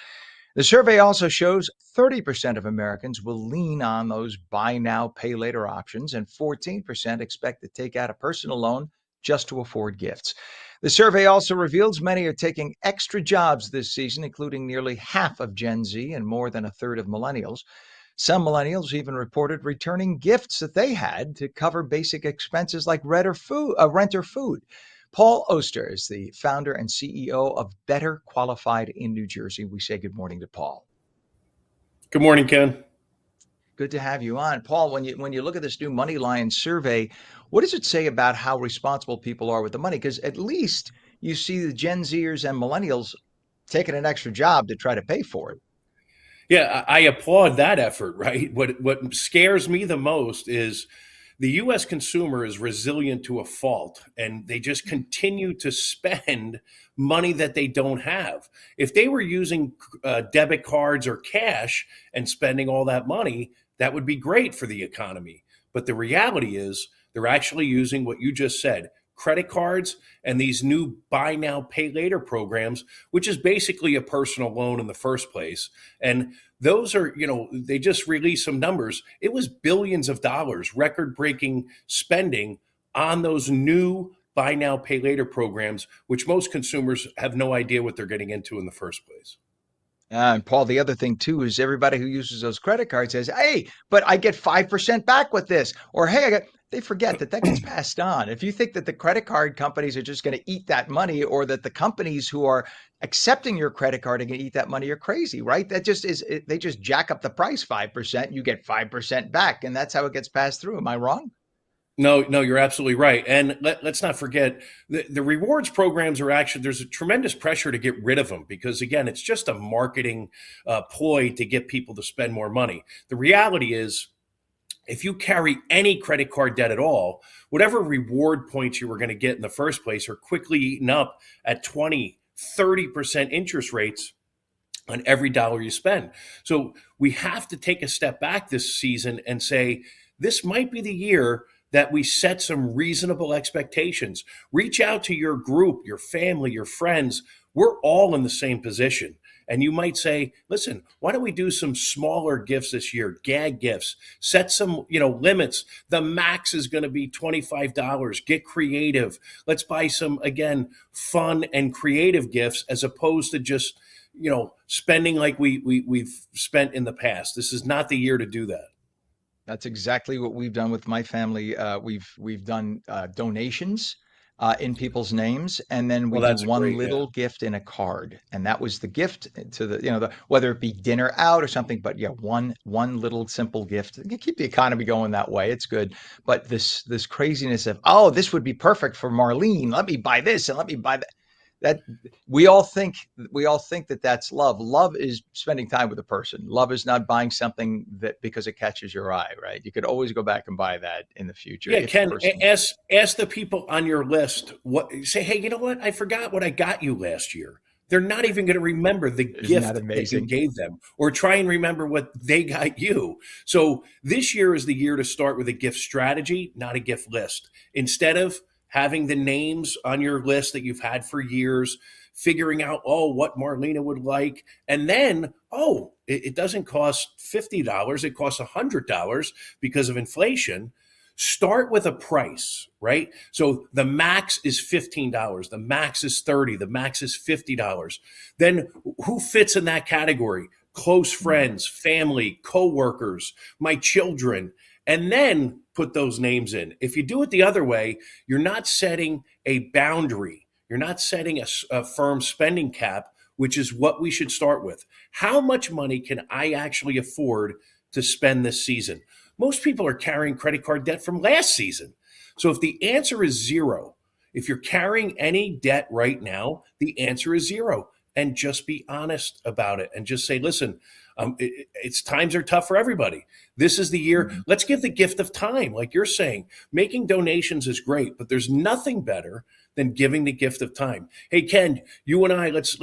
The survey also shows 30% of Americans will lean on those buy now, pay later options, and 14% expect to take out a personal loan just to afford gifts. The survey also reveals many are taking extra jobs this season, including nearly half of Gen Z and more than a third of millennials. Some millennials even reported returning gifts that they had to cover basic expenses like rent or food. Paul Oster is the founder and CEO of Better Qualified in New Jersey. We say good morning to Paul. Good morning, Ken. Good to have you on. Paul, when you look at this new Money Lion survey, what does it say about how responsible people are with the money? Because at least you see the Gen Zers and millennials taking an extra job to try to pay for it. Yeah, I applaud that effort, right? What scares me the most is the U.S. consumer is resilient to a fault, and they just continue to spend money that they don't have. If they were using debit cards or cash and spending all that money, that would be great for the economy. But the reality is they're actually using what you just said, credit cards and these new buy now, pay later programs, which is basically a personal loan in the first place. And those are, they just released some numbers. It was billions of dollars, record-breaking spending on those new buy now, pay later programs, which most consumers have no idea what they're getting into in the first place. And Paul, the other thing too is everybody who uses those credit cards says, "Hey, but I get 5% back with this," or "Hey, they forget that gets passed on. If you think that the credit card companies are just going to eat that money, or that the companies who are accepting your credit card are going to eat that money, you're crazy, right? That just is, they just jack up the price 5%, you get 5% back, and that's how it gets passed through. Am I wrong? No, you're absolutely right. And let's not forget the rewards programs are actually, there's a tremendous pressure to get rid of them because, again, it's just a marketing ploy to get people to spend more money. The reality is, if you carry any credit card debt at all, whatever reward points you were going to get in the first place are quickly eaten up at 20, 30% interest rates on every dollar you spend. So we have to take a step back this season and say, this might be the year that we set some reasonable expectations. Reach out to your group, your family, your friends. We're all in the same position. And you might say, listen, why don't we do some smaller gifts this year, gag gifts, set some, limits. The max is going to be $25. Get creative. Let's buy some, again, fun and creative gifts as opposed to just, spending like we've spent in the past. This is not the year to do that. That's exactly what we've done with my family. We've done donations in people's names, and then we Well, do that's a one great, yeah. little gift in a card, and that was the gift to the whether it be dinner out or something. But yeah, one little simple gift. You keep the economy going that way. It's good. But this craziness of, oh, this would be perfect for Marlene. Let me buy this and let me buy that. That we all think that that's love. Love is spending time with a person. Love is not buying something that because it catches your eye, right? You could always go back and buy that in the future Yeah, if the Ken, person. ask the people on your list what say, hey, you know what? I forgot what I got you last year. They're not even going to remember the Isn't that gift that you amazing? gave them or try and remember what they got you. So this year is the year to start with a gift strategy, not a gift list. Instead of having the names on your list that you've had for years, figuring out, oh, what Marlena would like. And then, oh, it doesn't cost $50. It costs $100 because of inflation. Start with a price, right? So the max is $15, the max is $30, the max is $50. Then who fits in that category? Close friends, family, coworkers, my children, and then put those names in. If you do it the other way, you're not setting a boundary. You're not setting a firm spending cap, which is what we should start with. How much money can I actually afford to spend this season? Most people are carrying credit card debt from last season. So if the answer is zero, if you're carrying any debt right now, the answer is zero. And just be honest about it and just say, listen, it's times are tough for everybody. This is the year. Let's give the gift of time. Like you're saying, making donations is great, but there's nothing better than giving the gift of time. Hey, Ken, you and I, let's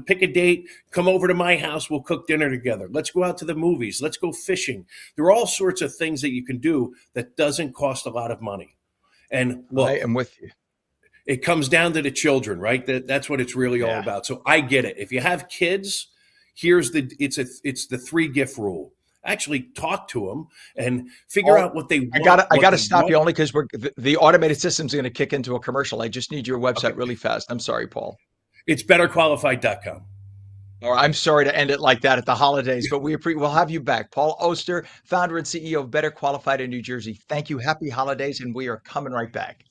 pick a date, come over to my house. We'll cook dinner together. Let's go out to the movies. Let's go fishing. There are all sorts of things that you can do that doesn't cost a lot of money. And look, I am with you. it comes down to the children, right? That's what it's really all about. So I get it. If you have kids, it's the 3 gift rule. Actually talk to them and figure out what they want. I gotta stop you only because the automated system's going to kick into a commercial. I just need your website really fast. I'm sorry, Paul. It's betterqualified.com. Or I'm sorry to end it like that at the holidays, but we'll have you back. Paul Oster, founder and CEO of Better Qualified in New Jersey. Thank you. Happy holidays, and we are coming right back.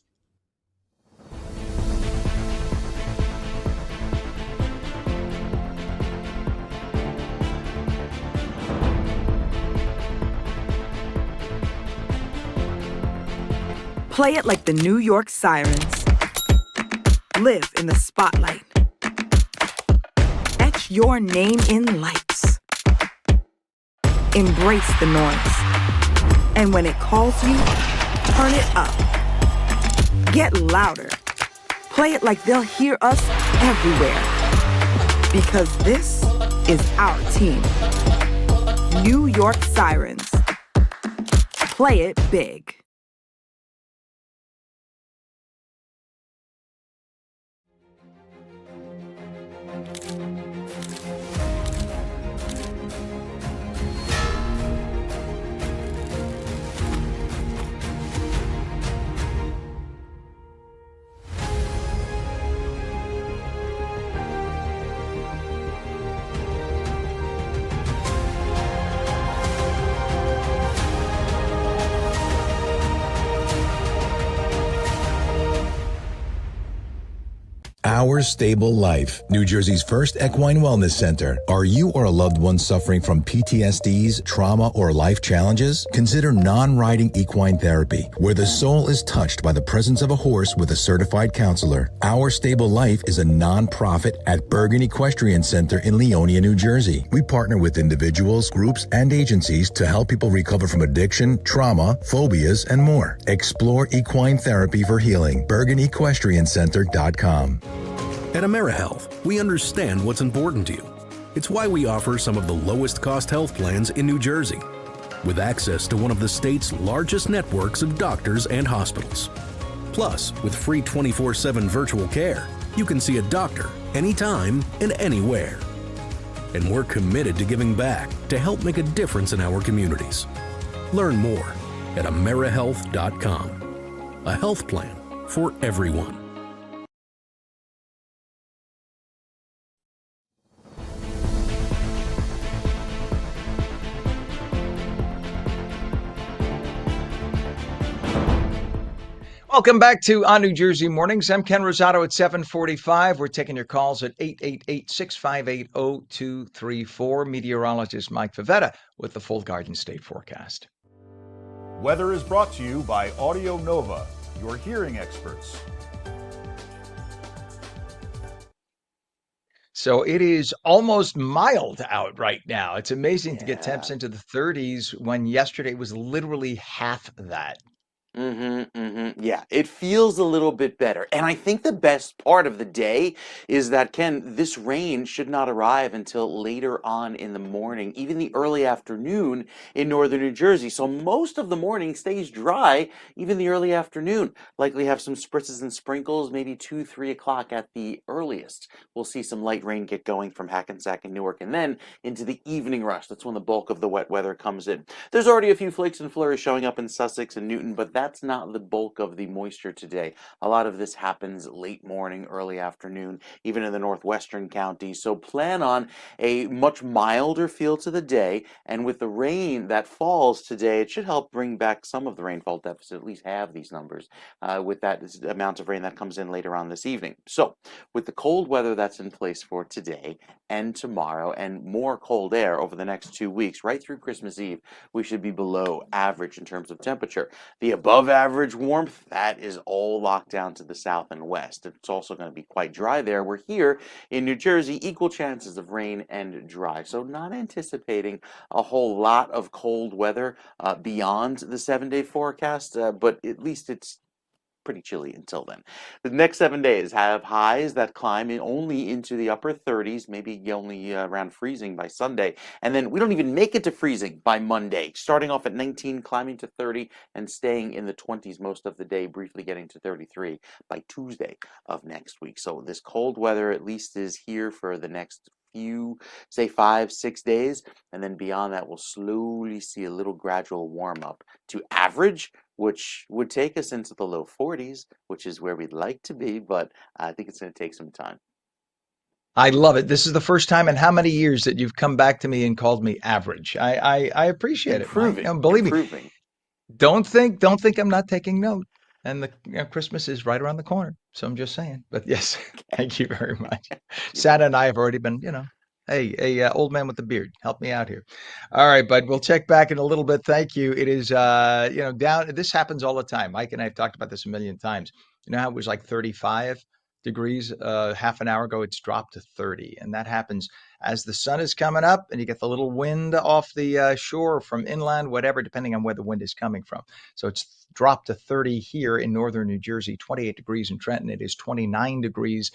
Play it like the New York Sirens. Live in the spotlight. Etch your name in lights. Embrace the noise. And when it calls you, turn it up. Get louder. Play it like they'll hear us everywhere. Because this is our team. New York Sirens. Play it big. Our Stable Life, New Jersey's first equine wellness center. Are you or a loved one suffering from PTSDs, trauma, or life challenges? Consider non-riding equine therapy, where the soul is touched by the presence of a horse with a certified counselor. Our Stable Life is a non-profit at Bergen Equestrian Center in Leonia, New Jersey. We partner with individuals, groups, and agencies to help people recover from addiction, trauma, phobias, and more. Explore equine therapy for healing. BergenEquestrianCenter.com. At AmeriHealth, we understand what's important to you. It's why we offer some of the lowest cost health plans in New Jersey, with access to one of the state's largest networks of doctors and hospitals. Plus, with free 24/7 virtual care, you can see a doctor anytime and anywhere. And we're committed to giving back to help make a difference in our communities. Learn more at AmeriHealth.com. A health plan for everyone. Welcome back to ONNJ Mornings. I'm Ken Rosato at 7:45. We're taking your calls at 888-658-0234. Meteorologist Mike Favetta with the full Garden State forecast. Weather is brought to you by Audio Nova, your hearing experts. So it is almost mild out right now. It's amazing to get temps Yeah. into the 30s when yesterday was literally half that. Yeah, it feels a little bit better. And I think the best part of the day is that, Ken, this rain should not arrive until later on in the morning, even the early afternoon in northern New Jersey. So most of the morning stays dry, even the early afternoon. Likely have some spritzes and sprinkles, maybe 2, 3 o'clock at the earliest. We'll see some light rain get going from Hackensack and Newark, and then into the evening rush. That's when the bulk of the wet weather comes in. There's already a few flakes and flurries showing up in Sussex and Newton, but that's not the bulk of the moisture today. A lot of this happens late morning, early afternoon, even in the northwestern counties. So plan on a much milder feel to the day, and with the rain that falls today, it should help bring back some of the rainfall deficit, at least halve these numbers, with that amount of rain that comes in later on this evening. So with the cold weather that's in place for today and tomorrow, and more cold air over the next 2 weeks, right through Christmas Eve, we should be below average in terms of temperature. The above average warmth, that is all locked down to the south and west. It's also going to be quite dry there. We're here in New Jersey, equal chances of rain and dry. So not anticipating a whole lot of cold weather beyond the 7-day forecast, but at least it's pretty chilly until then. The next 7 days have highs that climb only into the upper 30s, maybe only around freezing by Sunday. And then we don't even make it to freezing by Monday, starting off at 19, climbing to 30, and staying in the 20s most of the day, briefly getting to 33 by Tuesday of next week. So this cold weather at least is here for the next few, say 5, 6 days. And then beyond that, we'll slowly see a little gradual warm up to average, which would take us into the low 40s, which is where we'd like to be, but I think it's going to take some time. I love it. This is the first time in how many years that you've come back to me and called me average. I appreciate it, Mike. Believe me, don't think I'm not taking note. And Christmas is right around the corner. So I'm just saying. But yes, thank you very much. Santa and I have already been, hey, old man with the beard, help me out here. All right, bud, we'll check back in a little bit. Thank you. It is, down. This happens all the time. Mike and I have talked about this a million times. You know how it was like 35 degrees half an hour ago? It's dropped to 30. And that happens as the sun is coming up and you get the little wind off the shore from inland, whatever, depending on where the wind is coming from. So it's dropped to 30 here in northern New Jersey, 28 degrees in Trenton. It is 29 degrees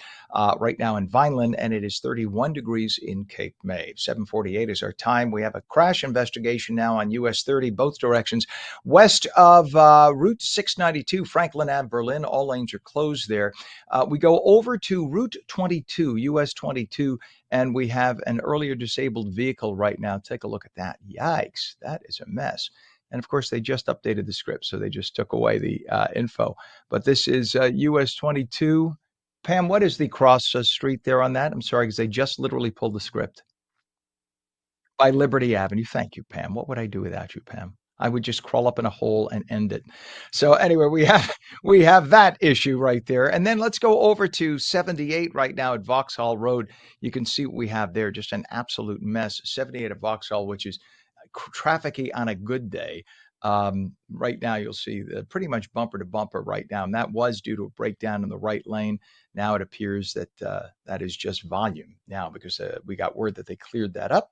right now in Vineland, and it is 31 degrees in Cape May. 7:48 is our time. We have a crash investigation now on US 30, both directions. West of Route 692, Franklin Ave, Berlin. All lanes are closed there. We go over to Route 22, US 22, and we have an earlier disabled vehicle right now. Take a look at that. Yikes, that is a mess. And of course, they just updated the script, so they just took away the info. But this is US 22. Pam, what is the cross street there on that? I'm sorry, because they just literally pulled the script. By Liberty Avenue. Thank you, Pam. What would I do without you, Pam? I would just crawl up in a hole and end it. So anyway, we have that issue right there. And then let's go over to 78 right now at Vauxhall Road. You can see what we have there, just an absolute mess. 78 at Vauxhall, which is trafficy on a good day. Right now, you'll see pretty much bumper to bumper right now. And that was due to a breakdown in the right lane. Now it appears that that is just volume now because we got word that they cleared that up.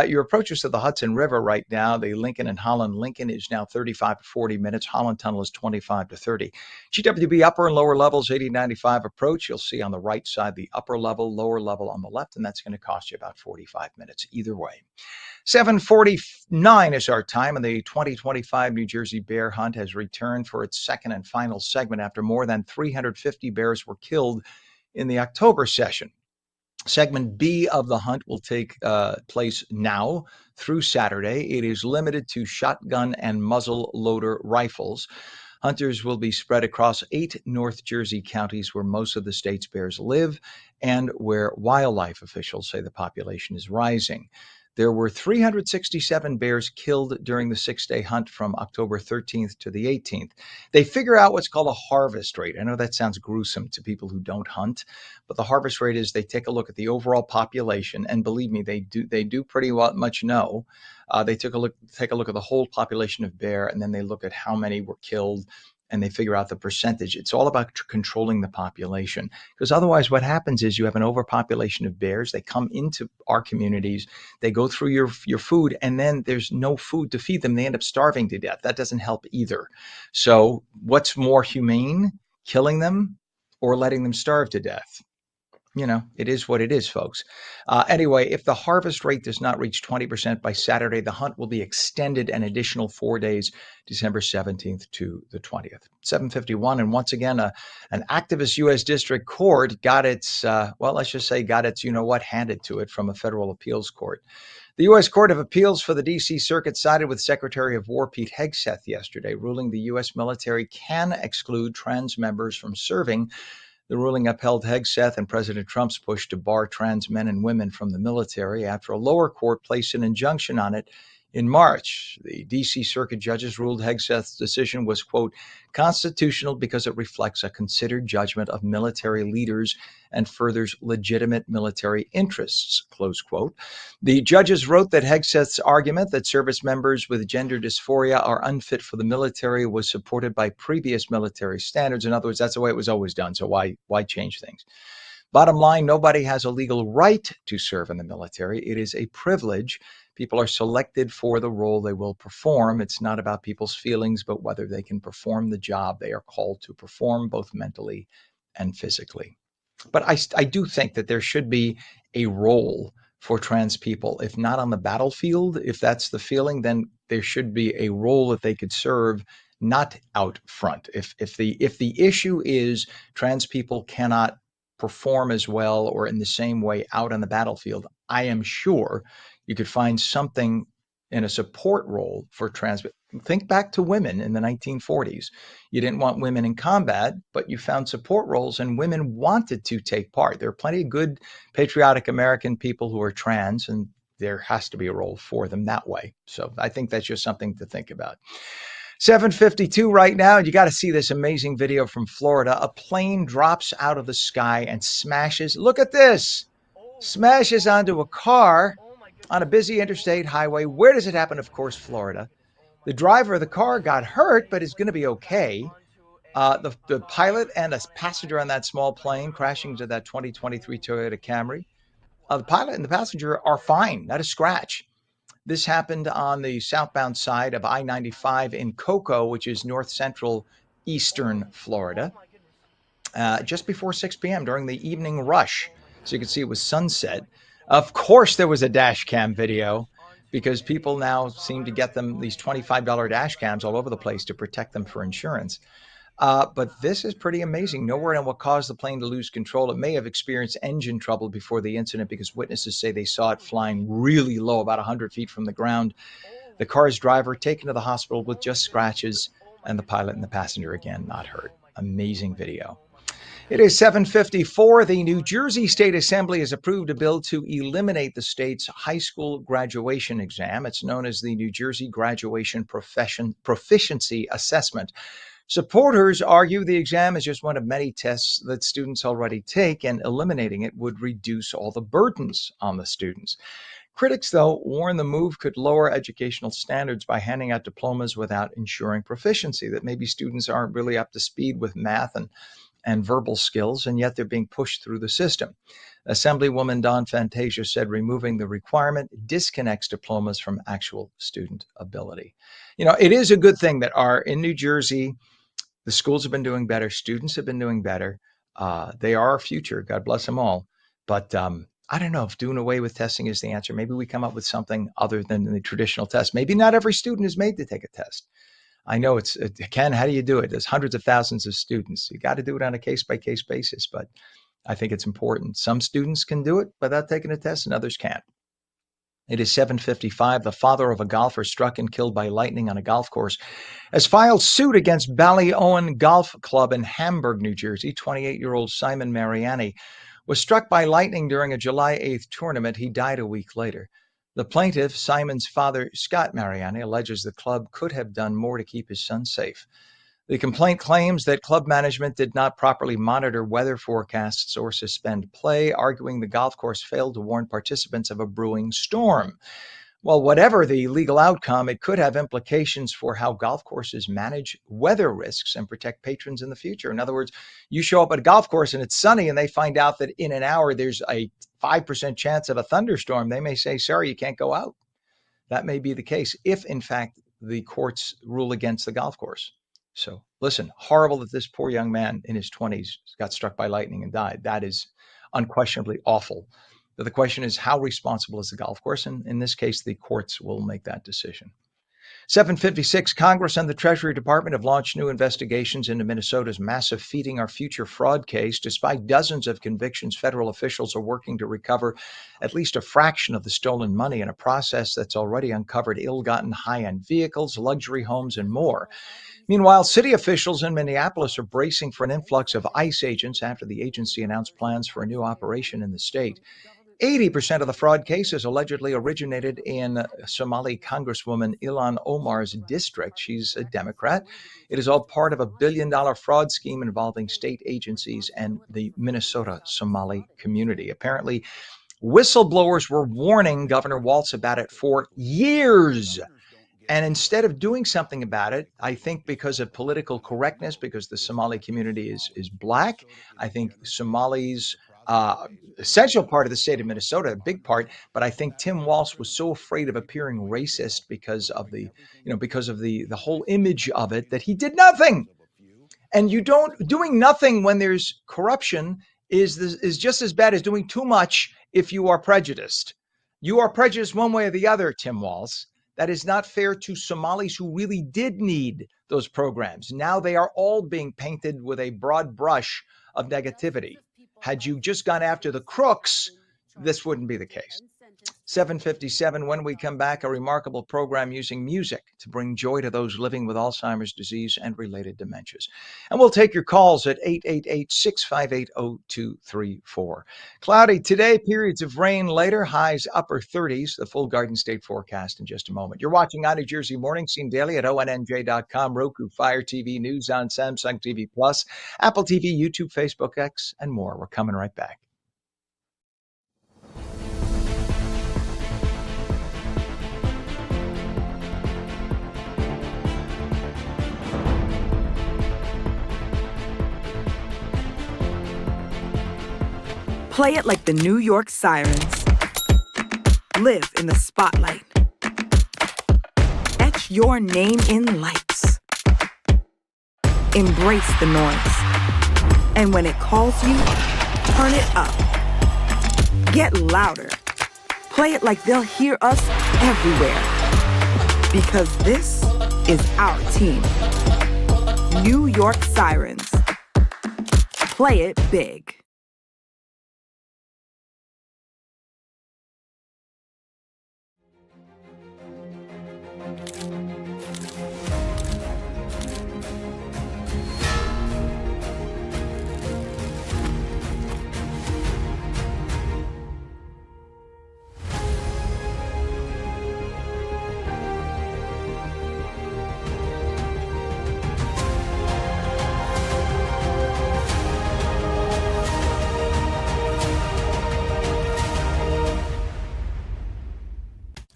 Your approaches to the Hudson River right now, the Lincoln and Holland. Lincoln is now 35 to 40 minutes. Holland Tunnel is 25 to 30. GWB upper and lower levels, 80-95 approach. You'll see on the right side the upper level, lower level on the left, and that's going to cost you about 45 minutes either way. 7:49 is our time, and the 2025 New Jersey Bear Hunt has returned for its second and final segment after more than 350 bears were killed in the October session. Segment B of the hunt will take place now through Saturday. It is limited to shotgun and muzzle loader rifles. Hunters will be spread across 8 North Jersey counties where most of the state's bears live and where wildlife officials say the population is rising. There were 367 bears killed during the 6-day hunt from October 13th to the 18th. They figure out what's called a harvest rate. I know that sounds gruesome to people who don't hunt, but the harvest rate is they take a look at the overall population, and believe me, they do pretty much know. They take a look at the whole population of bear, and then they look at how many were killed, and they figure out the percentage. It's all about controlling the population, because otherwise what happens is you have an overpopulation of bears. They come into our communities, they go through your food, and then there's no food to feed them. They end up starving to death. That doesn't help either. So what's more humane, killing them or letting them starve to death? It is what it is, folks. Anyway, if the harvest rate does not reach 20% by Saturday, the hunt will be extended an additional 4 days, December 17th to the 20th. 7:51, and once again, an activist U.S. District Court got its, handed to it from a federal appeals court. The U.S. Court of Appeals for the D.C. Circuit sided with Secretary of War Pete Hegseth yesterday, ruling the U.S. military can exclude trans members from serving. The ruling upheld Hegseth and President Trump's push to bar trans men and women from the military after a lower court placed an injunction on it in March. The D.C. Circuit judges ruled Hegseth's decision was, quote, constitutional because it reflects a considered judgment of military leaders and furthers legitimate military interests, close quote. The judges wrote that Hegseth's argument that service members with gender dysphoria are unfit for the military was supported by previous military standards. In other words, that's the way it was always done. So why change things? Bottom line, nobody has a legal right to serve in the military. It is a privilege. People are selected for the role they will perform. It's not about people's feelings, but whether they can perform the job they are called to perform, both mentally and physically. But I do think that there should be a role for trans people. If not on the battlefield, if that's the feeling, then there should be a role that they could serve, not out front. If the issue is trans people cannot perform as well or in the same way out on the battlefield, I am sure you could find something in a support role for trans. Think back to women in the 1940s. You didn't want women in combat, but you found support roles and women wanted to take part. There are plenty of good patriotic American people who are trans, and there has to be a role for them that way. So I think that's just something to think about. 7:52 right now. You got to see this amazing video from Florida. A plane drops out of the sky and smashes. Look at this. Smashes onto a car on a busy interstate highway. Where does it happen? Of course, Florida. The driver of the car got hurt, but is going to be okay. The pilot and a passenger on that small plane crashing into that 2023 Toyota Camry. The pilot and the passenger are fine, not a scratch. This happened on the southbound side of I-95 in Cocoa, which is north central eastern Florida, just before 6 p.m. during the evening rush. So you can see it was sunset. Of course, there was a dash cam video because people now seem to get them these $25 dash cams all over the place to protect them for insurance. But this is pretty amazing. No word on what caused the plane to lose control. It may have experienced engine trouble before the incident because witnesses say they saw it flying really low, about 100 feet from the ground. The car's driver taken to the hospital with just scratches, and the pilot and the passenger, again, not hurt. Amazing video. It is 7:54. The New Jersey State Assembly has approved a bill to eliminate the state's high school graduation exam. It's known as the New Jersey Graduation Proficiency Assessment. Supporters argue the exam is just one of many tests that students already take, and eliminating it would reduce all the burdens on the students. Critics, though, warn the move could lower educational standards by handing out diplomas without ensuring proficiency, that maybe students aren't really up to speed with math and verbal skills, and yet they're being pushed through the system. Assemblywoman Dawn Fantasia said removing the requirement disconnects diplomas from actual student ability. It is a good thing that in New Jersey, the schools have been doing better. Students have been doing better. They are our future. God bless them all. But I don't know if doing away with testing is the answer. Maybe we come up with something other than the traditional test. Maybe not every student is made to take a test. I know Ken, how do you do it? There's hundreds of thousands of students. You got to do it on a case-by-case basis. But I think it's important. Some students can do it without taking a test and others can't. It is 7:55. The father of a golfer struck and killed by lightning on a golf course has filed suit against Ballyowen Golf Club in Hamburg, New Jersey. 28-year-old Simon Mariani was struck by lightning during a July 8th tournament. He died a week later. The plaintiff, Simon's father, Scott Mariani, alleges the club could have done more to keep his son safe. The complaint claims that club management did not properly monitor weather forecasts or suspend play, arguing the golf course failed to warn participants of a brewing storm. Well, whatever the legal outcome, it could have implications for how golf courses manage weather risks and protect patrons in the future. In other words, you show up at a golf course and it's sunny and they find out that in an hour there's a 5% chance of a thunderstorm. They may say, sorry, you can't go out. That may be the case if, in fact, the courts rule against the golf course. So listen, horrible that this poor young man in his 20s got struck by lightning and died. That is unquestionably awful. But the question is, how responsible is the golf course? And in this case, the courts will make that decision. 7:56, Congress and the Treasury Department have launched new investigations into Minnesota's massive Feeding Our Future fraud case. Despite dozens of convictions, federal officials are working to recover at least a fraction of the stolen money in a process that's already uncovered ill-gotten high-end vehicles, luxury homes, and more. Meanwhile, city officials in Minneapolis are bracing for an influx of ICE agents after the agency announced plans for a new operation in the state. 80% of the fraud cases allegedly originated in Somali Congresswoman Ilhan Omar's district. She's a Democrat. It is all part of a billion-dollar fraud scheme involving state agencies and the Minnesota Somali community. Apparently, whistleblowers were warning Governor Walz about it for years. And instead of doing something about it, I think because of political correctness, because the Somali community is black, I think Somalis, essential part of the state of Minnesota, a big part, but I think Tim Walz was so afraid of appearing racist because of the whole image of it that he did nothing. And doing nothing when there's corruption is just as bad as doing too much if you are prejudiced. You are prejudiced one way or the other, Tim Walz. That is not fair to Somalis who really did need those programs. Now they are all being painted with a broad brush of negativity. Had you just gone after the crooks, this wouldn't be the case. 7:57, when we come back, a remarkable program using music to bring joy to those living with Alzheimer's disease and related dementias. And we'll take your calls at 888-658-0234. Cloudy today, periods of rain later, highs upper 30s, the full Garden State forecast in just a moment. You're watching ONNJ Mornings, seen daily at ONNJ.com, Roku, Fire TV, News on Samsung TV Plus, Apple TV, YouTube, Facebook, X, and more. We're coming right back. Play it like the New York Sirens. Live in the spotlight. Etch your name in lights. Embrace the noise. And when it calls you, turn it up. Get louder. Play it like they'll hear us everywhere. Because this is our team. New York Sirens. Play it big.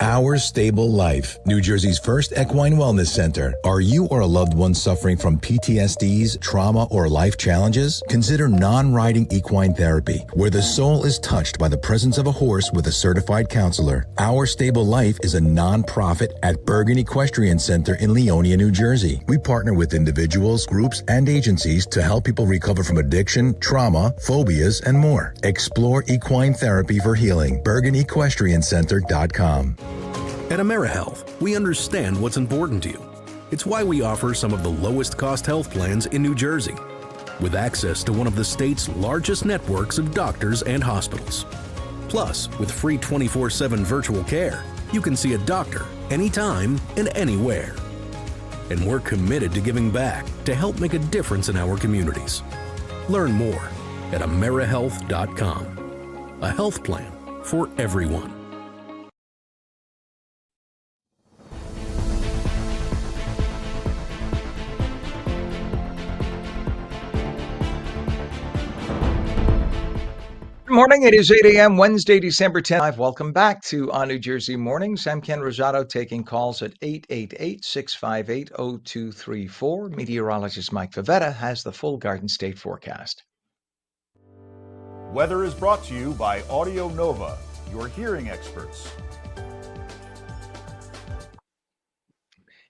Our Stable Life, New Jersey's first equine wellness center. Are you or a loved one suffering from PTSDs, trauma, or life challenges? Consider non-riding equine therapy, where the soul is touched by the presence of a horse with a certified counselor. Our Stable Life is a non-profit at Bergen Equestrian Center in Leonia, New Jersey. We partner with individuals, groups, and agencies to help people recover from addiction, trauma, phobias, and more. Explore equine therapy for healing. BergenEquestrianCenter.com. At AmeriHealth, we understand what's important to you. It's why we offer some of the lowest cost health plans in New Jersey, with access to one of the state's largest networks of doctors and hospitals. Plus, with free 24/7 virtual care, you can see a doctor anytime and anywhere. And we're committed to giving back to help make a difference in our communities. Learn more at AmeriHealth.com. A health plan for everyone. Good morning. It is 8 a.m. Wednesday, December 10th. Welcome back to ONNJ Jersey Mornings. I'm Ken Rosato taking calls at 888-658-0234. Meteorologist Mike Favetta has the full Garden State forecast. Weather is brought to you by Audio Nova, your hearing experts.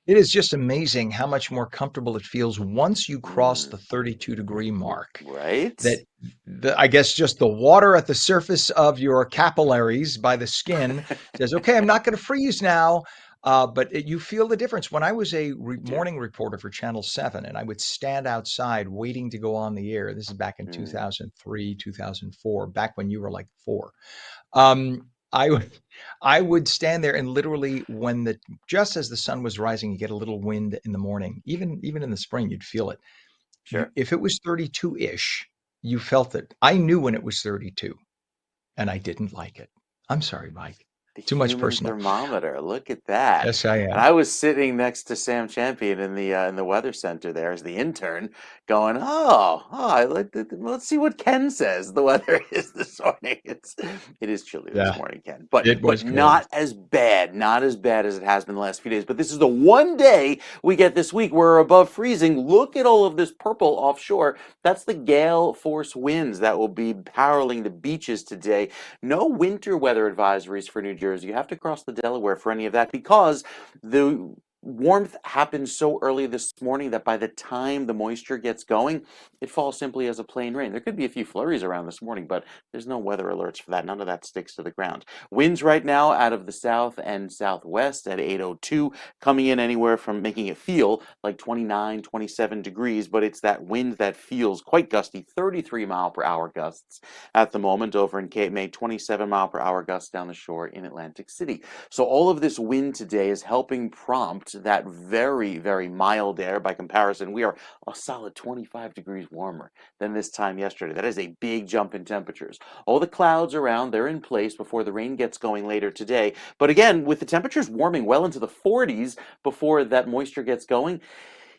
It is just amazing how much more comfortable it feels once you cross the 32-degree mark. Right? I guess just the water at the surface of your capillaries by the skin says, okay, I'm not going to freeze now. But you feel the difference. When I was a morning reporter for Channel 7 and I would stand outside waiting to go on the air, this is back in 2003, 2004, back when you were like 4. I would stand there and literally just as the sun was rising, you get a little wind in the morning. Even in the spring, you'd feel it. Sure. If it was 32-ish, you felt it. I knew when it was 32, and I didn't like it. I'm sorry, Mike. Too much Human personal. thermometer. Look at that. Yes, I am. And I was sitting next to Sam Champion in the weather center there as the intern, going, let's see what Ken says the weather is this morning. It is chilly this morning, Ken, but not as bad, not as bad as it has been the last few days. But this is the one day we get this week where we're above freezing. Look at all of this purple offshore. That's the gale force winds that will be paroling the beaches today. No winter weather advisories for New Jersey. You have to cross the Delaware for any of that because the warmth happens so early this morning that by the time the moisture gets going, it falls simply as a plain rain. There could be a few flurries around this morning, but there's no weather alerts for that. None of that sticks to the ground. Winds right now out of the south and southwest at 8:02, coming in anywhere from making it feel like 29, 27 degrees, but it's that wind that feels quite gusty, 33 mile per hour gusts at the moment over in Cape May, 27 mile per hour gusts down the shore in Atlantic City. So all of this wind today is helping prompt that very, very mild air. By comparison, we are a solid 25 degrees warmer than this time yesterday. That is a big jump in temperatures. All the clouds around, they're in place before the rain gets going later today. But again, with the temperatures warming well into the 40s before that moisture gets going,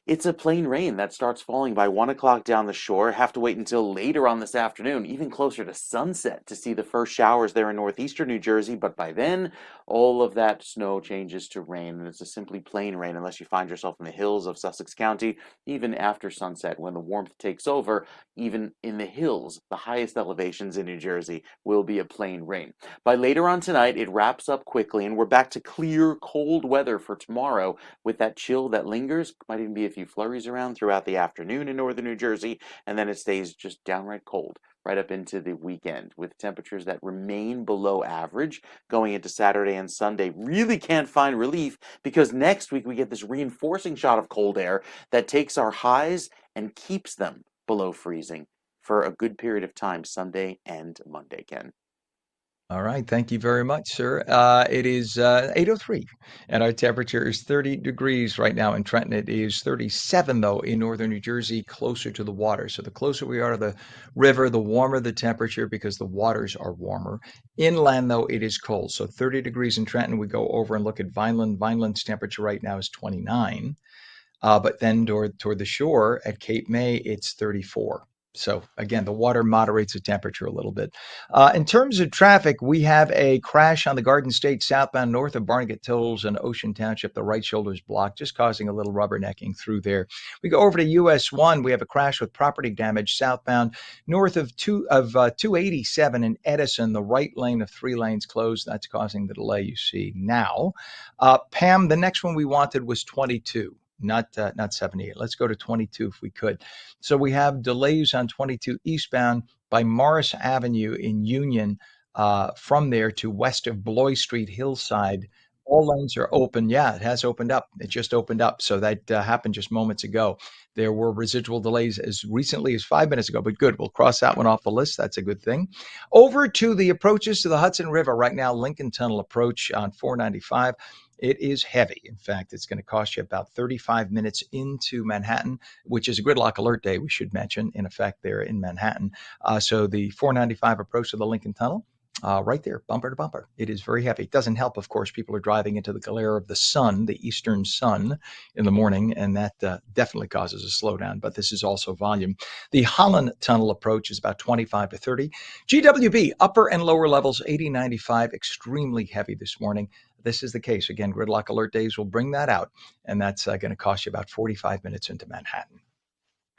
it's a plain rain that starts falling by 1 o'clock down the shore. Have to wait until later on this afternoon, even closer to sunset, to see the first showers there in northeastern New Jersey. But by then, all of that snow changes to rain, and it's a simply plain rain unless you find yourself in the hills of Sussex County. Even after sunset, when the warmth takes over, even in the hills, the highest elevations in New Jersey, will be a plain rain. By later on tonight, it wraps up quickly, and we're back to clear, cold weather for tomorrow with that chill that lingers. Might even be a few flurries around throughout the afternoon in northern New Jersey, and then it stays just downright cold right up into the weekend with temperatures that remain below average going into Saturday and Sunday. Really can't find relief because next week we get this reinforcing shot of cold air that takes our highs and keeps them below freezing for a good period of time, Sunday and Monday, Ken. All right. Thank you very much, sir. It is 8:03, and our temperature is 30 degrees right now in Trenton. It is 37, though, in northern New Jersey, closer to the water. So the closer we are to the river, the warmer the temperature because the waters are warmer. Inland, though, it is cold. So 30 degrees in Trenton. We go over and look at Vineland. Vineland's temperature right now is 29. But then toward the shore at Cape May, it's 34. So again, the water moderates the temperature a little bit. In terms of traffic, we have a crash on the Garden State southbound north of Barnegat Tolls and Ocean Township. The right shoulder is blocked, just causing a little rubbernecking through there. We go over to US 1. We have a crash with property damage southbound north of 287 in Edison. The right lane of 3 lanes closed. That's causing the delay you see now. Pam, the next one we wanted was 22. Not 78. Let's go to 22 if we could. So we have delays on 22 eastbound by Morris Avenue in Union from there to west of Bloy Street, Hillside. All lanes are open. Yeah, it has opened up. It just opened up. So that happened just moments ago. There were residual delays as recently as 5 minutes ago, but good. We'll cross that one off the list. That's a good thing. Over to the approaches to the Hudson River right now, Lincoln Tunnel approach on 495. It is heavy. In fact, it's going to cost you about 35 minutes into Manhattan, which is a gridlock alert day, we should mention, in effect there in Manhattan. So the 495 approach to the Lincoln Tunnel, right there, bumper to bumper. It is very heavy. It doesn't help, of course. People are driving into the glare of the sun, the eastern sun, in the morning, and that definitely causes a slowdown. But this is also volume. The Holland Tunnel approach is about 25 to 30. GWB, upper and lower levels, 80, 95, extremely heavy this morning. This is the case. Again, gridlock alert days will bring that out, and that's going to cost you about 45 minutes into Manhattan.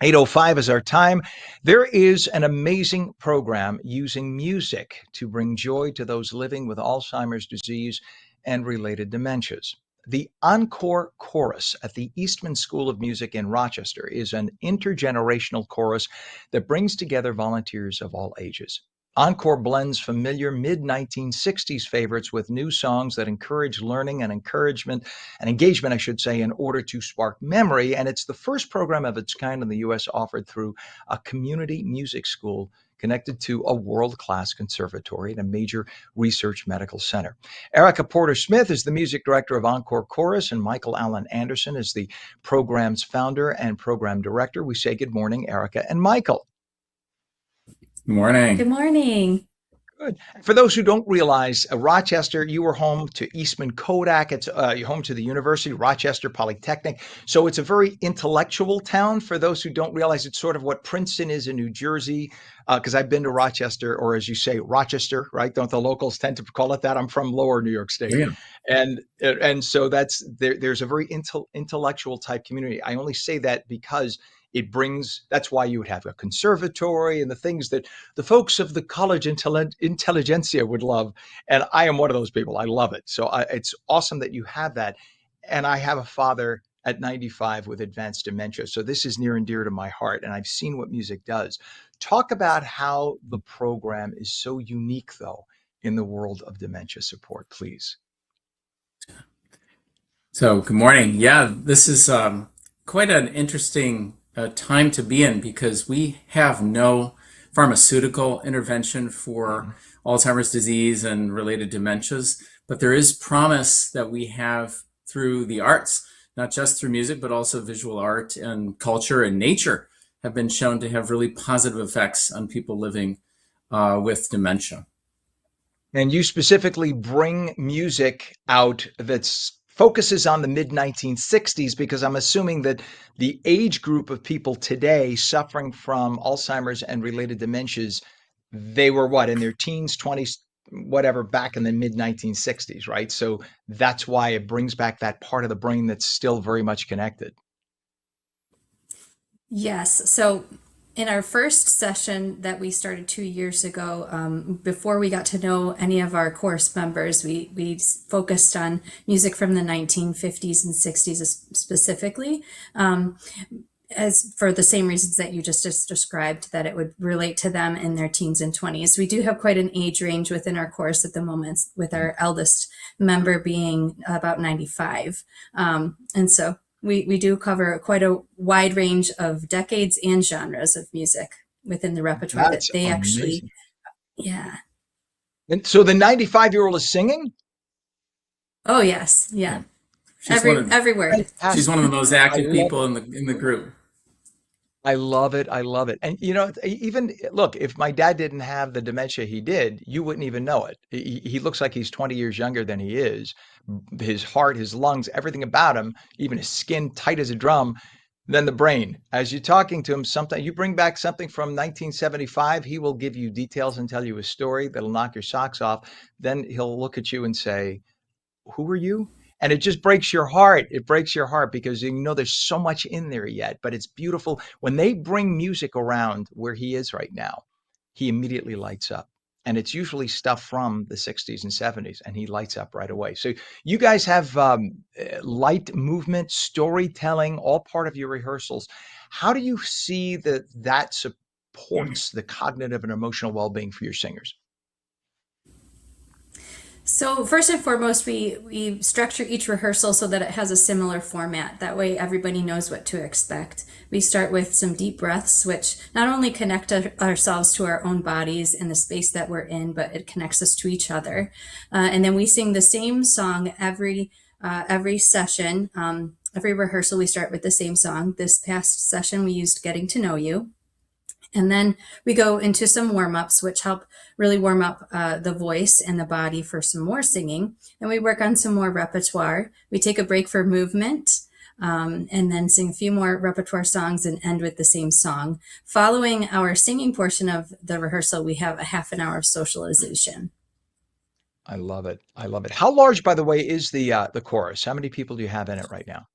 8:05 is our time. There is an amazing program using music to bring joy to those living with Alzheimer's disease and related dementias. The Encore Chorus at the Eastman School of Music in Rochester is an intergenerational chorus that brings together volunteers of all ages. Encore blends familiar mid-1960s favorites with new songs that encourage learning and encouragement and engagement, I should say, in order to spark memory. And it's the first program of its kind in the U.S. offered through a community music school connected to a world-class conservatory and a major research medical center. Erica Porter-Smith is the music director of Encore Chorus, and Michael Allen Anderson is the program's founder and program director. We say good morning, Erica and Michael. Good morning. Good morning. Good. For those who don't realize, Rochester, you were home to Eastman Kodak. It's you're home to the University, Rochester Polytechnic. So it's a very intellectual town. For those who don't realize, it's sort of what Princeton is in New Jersey. Because I've been to Rochester, or as you say, Rochester, right? Don't the locals tend to call it that? I'm from lower New York State. Yeah. And so there's a very intellectual type community. I only say that because that's why you would have a conservatory and the things that the folks of the college intelligentsia would love. And I am one of those people. I love it. So it's awesome that you have that. And I have a father at 95 with advanced dementia. So this is near and dear to my heart. And I've seen what music does. Talk about how the program is so unique, though, in the world of dementia support, please. So, good morning. Yeah, this is quite an interesting time to be in because we have no pharmaceutical intervention for Alzheimer's disease and related dementias, but there is promise that we have through the arts, not just through music, but also visual art and culture and nature have been shown to have really positive effects on people living with dementia. And you specifically bring music out that's focuses on the mid-1960s, because I'm assuming that the age group of people today suffering from Alzheimer's and related dementias, they were what, in their teens, 20s, whatever, back in the mid-1960s, right? So that's why it brings back that part of the brain that's still very much connected. Yes. So in our first session that we started 2 years ago, before we got to know any of our course members, we focused on music from the 1950s and 60s specifically, as for the same reasons that you just described, that it would relate to them in their teens and 20s. We do have quite an age range within our course at the moment, with our eldest member being about 95. And so we do cover quite a wide range of decades and genres of music within the repertoire that they actually, yeah. And so the 95-year-old is singing? Oh, yes. Yeah. Every word. She's one of the most active people in the group. I love it. I love it. And, you know, even look, if my dad didn't have the dementia he did, you wouldn't even know it. He looks like he's 20 years younger than he is. His heart, his lungs, everything about him, even his skin tight as a drum, then the brain. As you're talking to him, you bring back something from 1975, he will give you details and tell you a story that'll knock your socks off. Then he'll look at you and say, "Who are you?" And it just breaks your heart. It breaks your heart because you know there's so much in there yet, but it's beautiful. When they bring music around where he is right now, he immediately lights up. And it's usually stuff from the 60s and 70s, and he lights up right away. So you guys have light movement, storytelling, all part of your rehearsals. How do you see that supports the cognitive and emotional well-being for your singers? So first and foremost, we structure each rehearsal so that it has a similar format. That way everybody knows what to expect. We start with some deep breaths, which not only connect ourselves to our own bodies and the space that we're in, but it connects us to each other. And then we sing the same song every session. Every rehearsal, we start with the same song. This past session, we used Getting to Know You. And then we go into some warm-ups, which help really warm up the voice and the body for some more singing. And we work on some more repertoire. We take a break for movement, and then sing a few more repertoire songs and end with the same song. Following our singing portion of the rehearsal, we have a half an hour of socialization. I love it. I love it. How large, by the way, is the chorus? How many people do you have in it right now?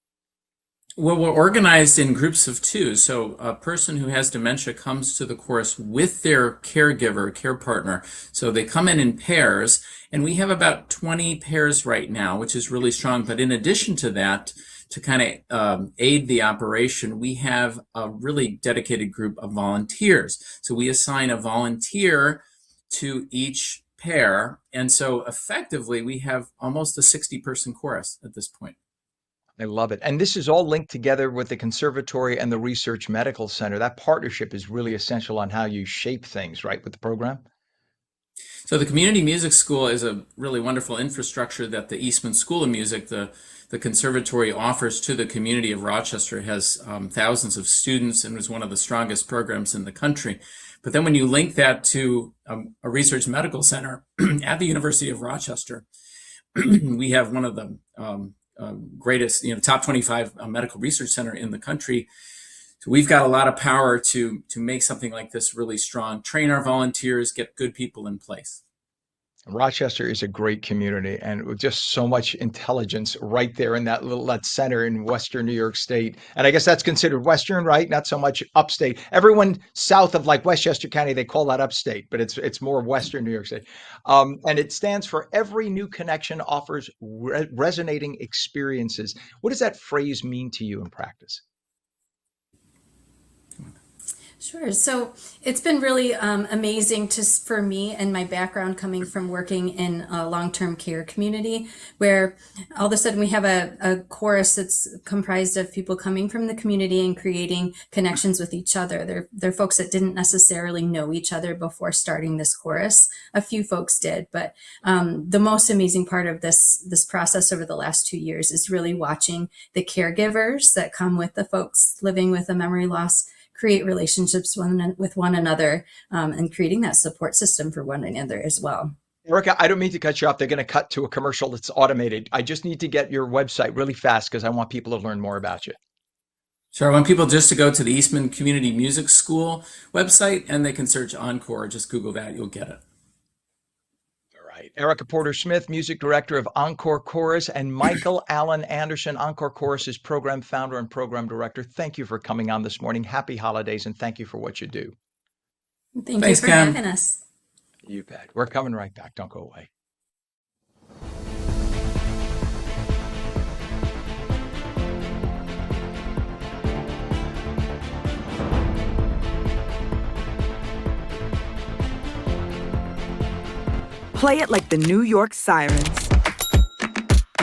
Well, we're organized in groups of two. So a person who has dementia comes to the chorus with their caregiver, care partner. So they come in pairs, and we have about 20 pairs right now, which is really strong. But in addition to that, to kind of aid the operation, we have a really dedicated group of volunteers. So we assign a volunteer to each pair. And so effectively, we have almost a 60-person chorus at this point. I love it. And this is all linked together with the conservatory and the research medical center. That partnership is really essential on how you shape things, right, with the program? So the Community Music School is a really wonderful infrastructure that the Eastman School of Music, the conservatory, offers to the community of Rochester. It has thousands of students and is one of the strongest programs in the country. But then when you link that to a research medical center at the University of Rochester, we have one of the greatest, top 25 medical research center in the country. So we've got a lot of power to make something like this really strong, train our volunteers, get good people in place. Rochester is a great community, and with just so much intelligence right there in that center in Western New York State. And I guess that's considered Western, right? Not so much upstate. Everyone south of like Westchester County, they call that upstate, but it's more Western New York State. And it stands for every new connection offers resonating experiences. What does that phrase mean to you in practice? Sure. So it's been really amazing for me and my background coming from working in a long-term care community, where all of a sudden we have a chorus that's comprised of people coming from the community and creating connections with each other. They're folks that didn't necessarily know each other before starting this chorus. A few folks did, but the most amazing part of this process over the last 2 years is really watching the caregivers that come with the folks living with a memory loss create relationships with one another, and creating that support system for one another as well. Erica, I don't mean to cut you off. They're going to cut to a commercial that's automated. I just need to get your website really fast because I want people to learn more about you. Sure. I want people just to go to the Eastman Community Music School website, and they can search Encore. Just Google that. You'll get it. Erica Porter-Smith, Music Director of Encore Chorus, and Michael Allen Anderson, Encore Chorus's Program Founder and Program Director. Thank you for coming on this morning. Happy holidays, and thank you for what you do. Thanks, you for having us. You bet. We're coming right back. Don't go away. Play it like the New York Sirens.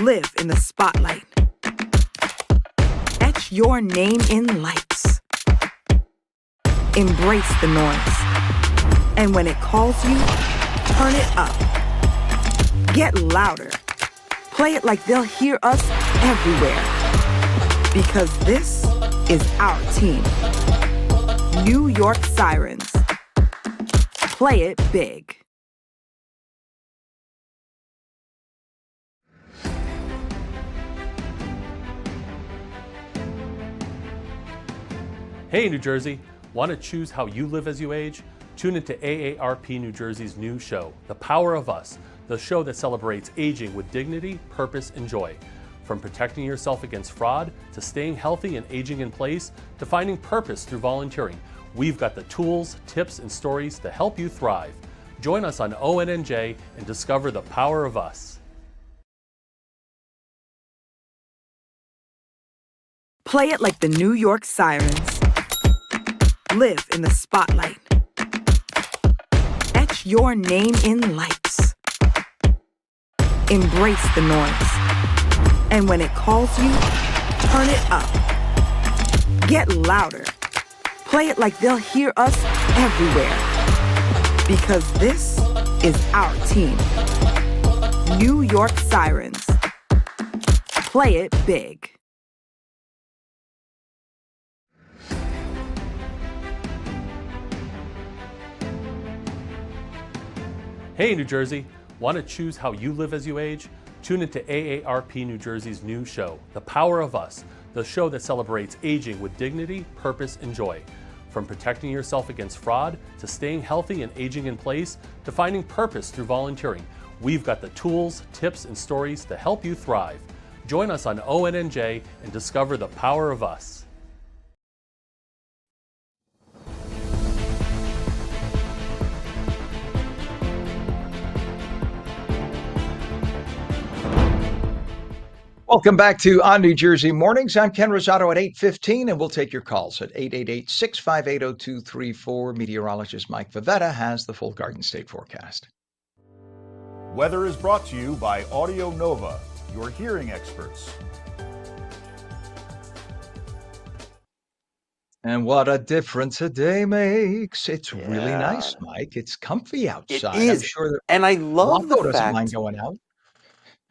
Live in the spotlight. Etch your name in lights. Embrace the noise. And when it calls you, turn it up. Get louder. Play it like they'll hear us everywhere. Because this is our team. New York Sirens. Play it big. Hey, New Jersey, want to choose how you live as you age? Tune into AARP New Jersey's new show, The Power of Us, the show that celebrates aging with dignity, purpose, and joy. From protecting yourself against fraud, to staying healthy and aging in place, to finding purpose through volunteering, we've got the tools, tips, and stories to help you thrive. Join us on ONNJ and discover the power of us. Play it like the New York Sirens. Live in the spotlight. Etch your name in lights. Embrace the noise. And when it calls you, turn it up. Get louder. Play it like they'll hear us everywhere. Because this is our team. New York Sirens. Play it big. Hey, New Jersey, want to choose how you live as you age? Tune into AARP New Jersey's new show, The Power of Us, the show that celebrates aging with dignity, purpose, and joy. From protecting yourself against fraud, to staying healthy and aging in place, to finding purpose through volunteering, we've got the tools, tips, and stories to help you thrive. Join us on ONNJ and discover the power of us. Welcome back to ONNJ Mornings. I'm Ken Rosato at 8:15, and we'll take your calls at 888-658-0234. Meteorologist Mike Favetta has the full Garden State forecast. Weather is brought to you by Audio Nova, your hearing experts. And what a difference a day makes. It's really nice, Mike. It's comfy outside. It is. I'm sure that And I love the Rocco doesn't mind fact. going out.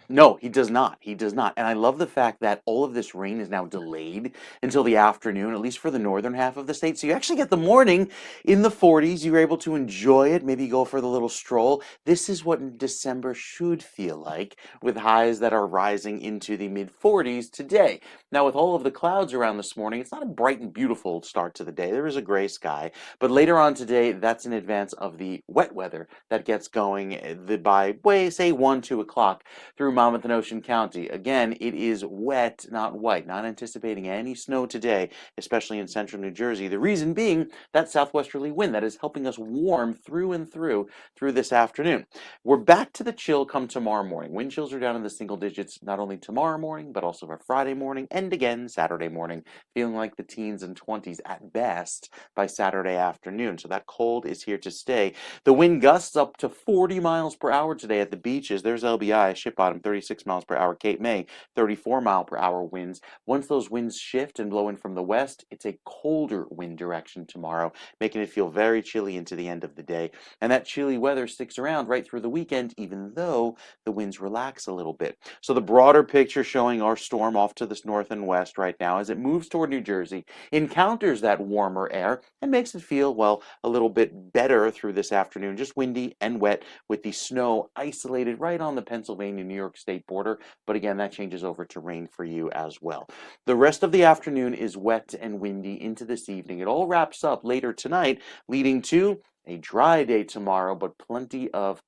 No, he does not. He does not. And I love the fact that all of this rain is now delayed until the afternoon, at least for the northern half of the state. So you actually get the morning in the 40s. You're able to enjoy it, maybe go for the little stroll. This is what December should feel like, with highs that are rising into the mid 40s today. Now, with all of the clouds around this morning, it's not a bright and beautiful start to the day. There is a gray sky. But later on today, that's in advance of the wet weather that gets going by, say, 1, 2 o'clock through Monmouth and Ocean County. Again, it is wet, not white. Not anticipating any snow today, especially in central New Jersey. The reason being that southwesterly wind that is helping us warm through and through this afternoon. We're back to the chill come tomorrow morning. Wind chills are down in the single digits, not only tomorrow morning, but also for Friday morning and again Saturday morning, feeling like the teens and 20s at best by Saturday afternoon. So that cold is here to stay. The wind gusts up to 40 miles per hour today at the beaches. There's LBI, Ship Bottom, 36 miles per hour. Cape May, 34 mile per hour winds. Once those winds shift and blow in from the west, it's a colder wind direction tomorrow, making it feel very chilly into the end of the day. And that chilly weather sticks around right through the weekend, even though the winds relax a little bit. So the broader picture showing our storm off to the north and west right now as it moves toward New Jersey, encounters that warmer air and makes it feel, well, a little bit better through this afternoon. Just windy and wet with the snow isolated right on the Pennsylvania-New York State border. But again, that changes over to rain for you as well. The rest of the afternoon is wet and windy into this evening. It all wraps up later tonight, leading to a dry day tomorrow, but plenty of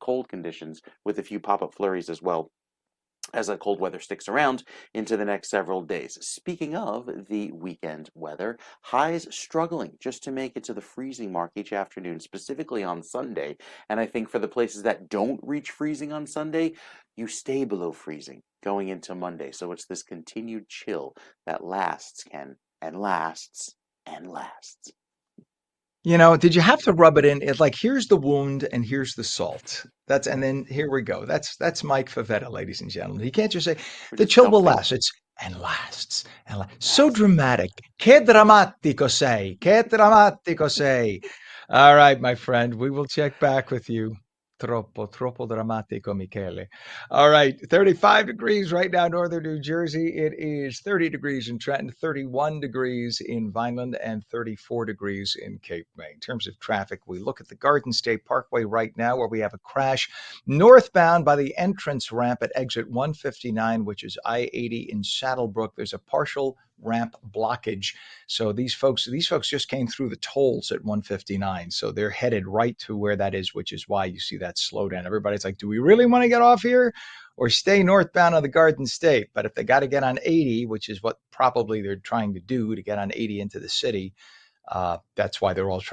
cold conditions with a few pop-up flurries as well, as that cold weather sticks around into the next several days. Speaking of the weekend weather, highs struggling just to make it to the freezing mark each afternoon, specifically on Sunday. And I think for the places that don't reach freezing on Sunday, you stay below freezing going into Monday. So it's this continued chill that lasts, Ken, and lasts and lasts. You know, did you have to rub it in? It's like, here's the wound and here's the salt. And then here we go. That's Mike Favetta, ladies and gentlemen. He can't just say the chill will last. It's and lasts and lasts. So dramatic. Che drammatico sei? Che drammatico sei? All right, my friend. We will check back with you. Troppo drammatico, Michele. All right, 35 degrees right now, northern New Jersey. It is 30 degrees in Trenton, 31 degrees in Vineland, and 34 degrees in Cape May. In terms of traffic, we look at the Garden State Parkway right now, where we have a crash northbound by the entrance ramp at exit 159, which is I-80 in Saddlebrook. There's a partial ramp blockage. So these folks just came through the tolls at 159. So they're headed right to where that is, which is why you see that slowdown. Everybody's like, do we really want to get off here or stay northbound on the Garden State? But if they got to get on 80, which is what probably they're trying to do to get on 80 into the city, that's why they're all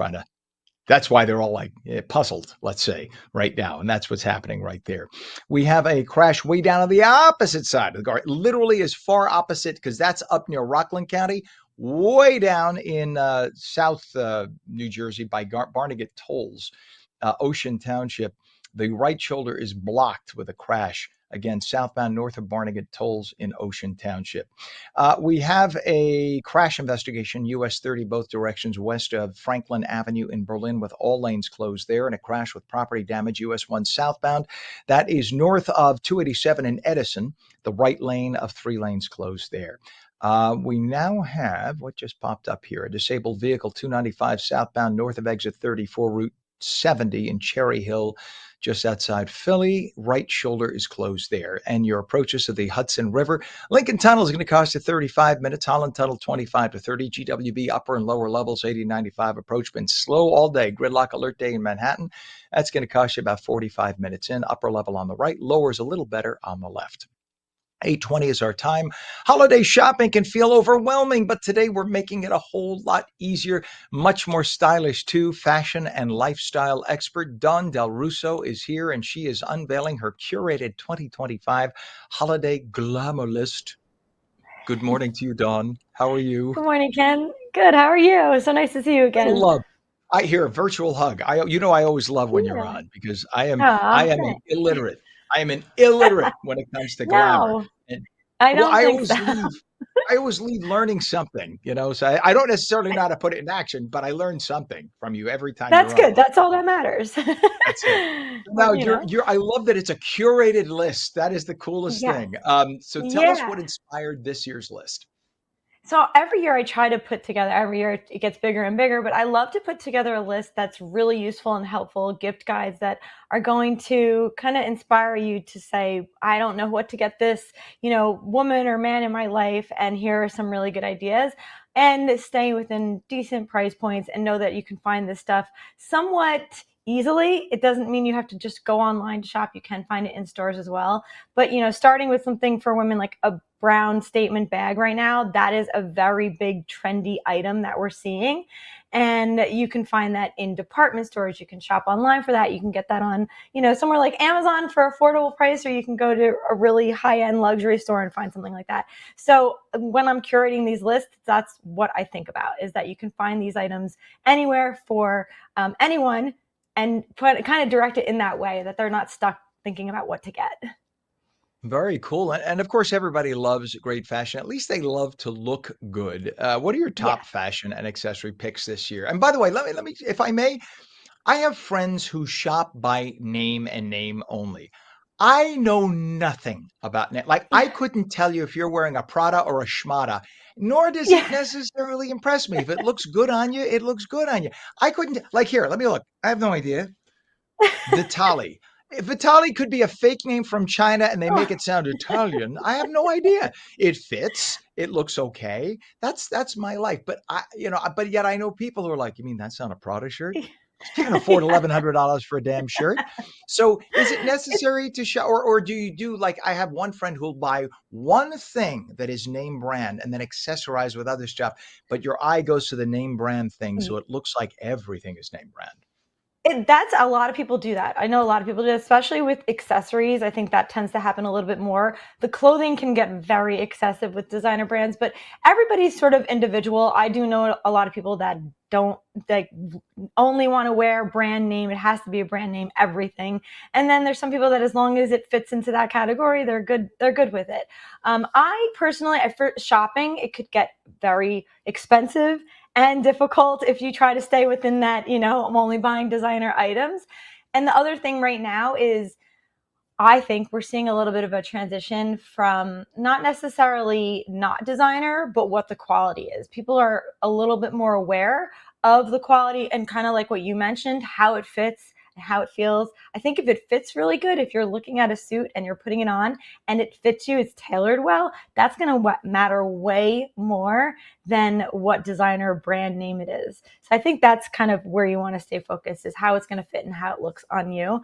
like puzzled, let's say, right now. And that's what's happening right there. We have a crash way down on the opposite side of the Garden, literally as far opposite, because that's up near Rockland County, way down in South New Jersey by Barnegat Tolls, Ocean Township. The right shoulder is blocked with a crash. Again, southbound north of Barnegat Tolls in Ocean Township. We have a crash investigation, US 30, both directions, west of Franklin Avenue in Berlin, with all lanes closed there, and a crash with property damage, US 1 southbound. That is north of 287 in Edison, the right lane of 3 lanes closed there. We now have, what just popped up here, a disabled vehicle, 295 southbound north of exit 34, Route 70 in Cherry Hill. just outside Philly. Right shoulder is closed there. And your approaches to the Hudson River. Lincoln Tunnel is going to cost you 35 minutes. Holland Tunnel, 25 to 30. GWB upper and lower levels, 80, 95 approach. Been slow all day. Gridlock alert day in Manhattan. That's going to cost you about 45 minutes in. Upper level on the right. Lower is a little better on the left. 8:20 is our time. Holiday shopping can feel overwhelming, but today we're making it a whole lot easier, much more stylish too. Fashion and lifestyle expert Dawn Del Russo is here, and she is unveiling her curated 2025 holiday glamour list. Good morning to you, Dawn. How are you? Good morning, Ken. Good. How are you? So nice to see you I again. love. I hear a virtual hug. I always love when you're Yeah. on because I am Aw, an thanks. illiterate. I am an illiterate when it comes to glamour. No, And I well, don't think so. I always leave learning something, so I don't necessarily know how to put it in action, but I learn something from you every time That's you're on. good. That's all that matters. That's it. Now I love that it's a curated list. That is the coolest Yes. thing. So tell us Yeah. what inspired this year's list. So every year I try to put together, every year it gets bigger and bigger, but I love to put together a list that's really useful and helpful, gift guides that are going to kind of inspire you to say, I don't know what to get this, woman or man in my life, and here are some really good ideas. And stay within decent price points and know that you can find this stuff somewhat easily. It doesn't mean you have to just go online to shop. You can find it in stores as well. But, starting with something for women like a brown statement bag right now, that is a very big trendy item that we're seeing. And you can find that in department stores. You can shop online for that. You can get that on, somewhere like Amazon for affordable price, or you can go to a really high-end luxury store and find something like that. So when I'm curating these lists, that's what I think about, is that you can find these items anywhere for anyone, and kind of direct it in that way that they're not stuck thinking about what to get. Very cool. And of course, everybody loves great fashion. At least they love to look good. What are your top fashion and accessory picks this year? And by the way, let me, if I may, I have friends who shop by name and name only. I know nothing about like I couldn't tell you if you're wearing a Prada or a Schmada, nor does it necessarily impress me. If it looks good on you, it looks good on you. I couldn't, like, here, let me look. I have no idea. Vitali. If Vitali could be a fake name from China and they make it sound Italian, I have no idea. It fits. It looks okay. That's my life. But but yet I know people who are like, you mean that's not a Prada shirt? You can afford $1,100 for a damn shirt. So is it necessary to shop, or do you do, like, I have one friend who'll buy one thing that is name brand and then accessorize with other stuff, but your eye goes to the name brand thing, so it looks like everything is name brand. That's a lot of people do that. I know a lot of people do, especially with accessories. I think that tends to happen a little bit more. The clothing can get very excessive with designer brands, but everybody's sort of individual. I do know a lot of people that don't only want to wear brand name. It has to be a brand name, everything. And then there's some people that, as long as it fits into that category, they're good with it. I personally, for shopping, it could get very expensive and difficult if you try to stay within that, I'm only buying designer items. And the other thing right now is, I think we're seeing a little bit of a transition from not necessarily not designer, but what the quality is. People are a little bit more aware of the quality and kind of like what you mentioned, how it fits and how it feels. I think if it fits really good, if you're looking at a suit and you're putting it on and it fits you, it's tailored well, that's going to matter way more than what designer brand name it is. So I think that's kind of where you want to stay focused, is how it's going to fit and how it looks on you.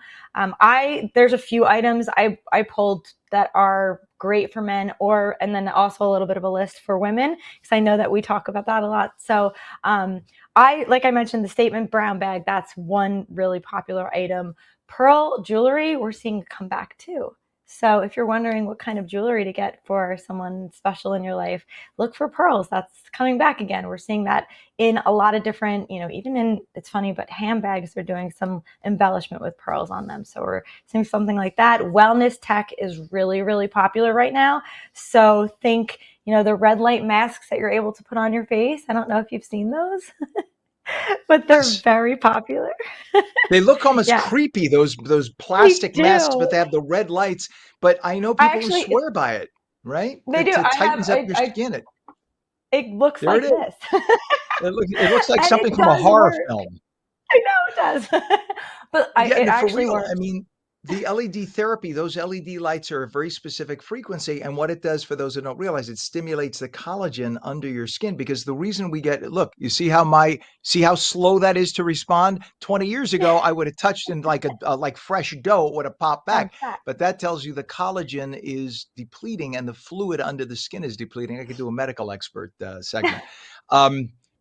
There's a few items I pulled that are great for men, and then also a little bit of a list for women, because I know that we talk about that a lot. So like I mentioned, the statement brown bag, that's one really popular item. Pearl jewelry, we're seeing come back too. So if you're wondering what kind of jewelry to get for someone special in your life, look for pearls. That's coming back again. We're seeing that in a lot of different, even in, it's funny, but handbags are doing some embellishment with pearls on them. So we're seeing something like that. Wellness tech is really, really popular right now. So think, the red light masks that you're able to put on your face. I don't know if you've seen those, but they're very popular. They look almost creepy, those plastic masks, but do. they have the red lights. But I know people who swear by it, right? They do. It tightens up your skin. It looks There like it is. this. It looks like And something it from a does horror work. film. I know it does. But it For actually real. works. I mean, the LED therapy, those LED lights are a very specific frequency. And what it does, for those that don't realize, it stimulates the collagen under your skin. Because the reason we get, look, you see how slow that is to respond? 20 years ago, I would have touched in like like fresh dough, it would have popped back. But that tells you the collagen is depleting and the fluid under the skin is depleting. I could do a medical expert segment.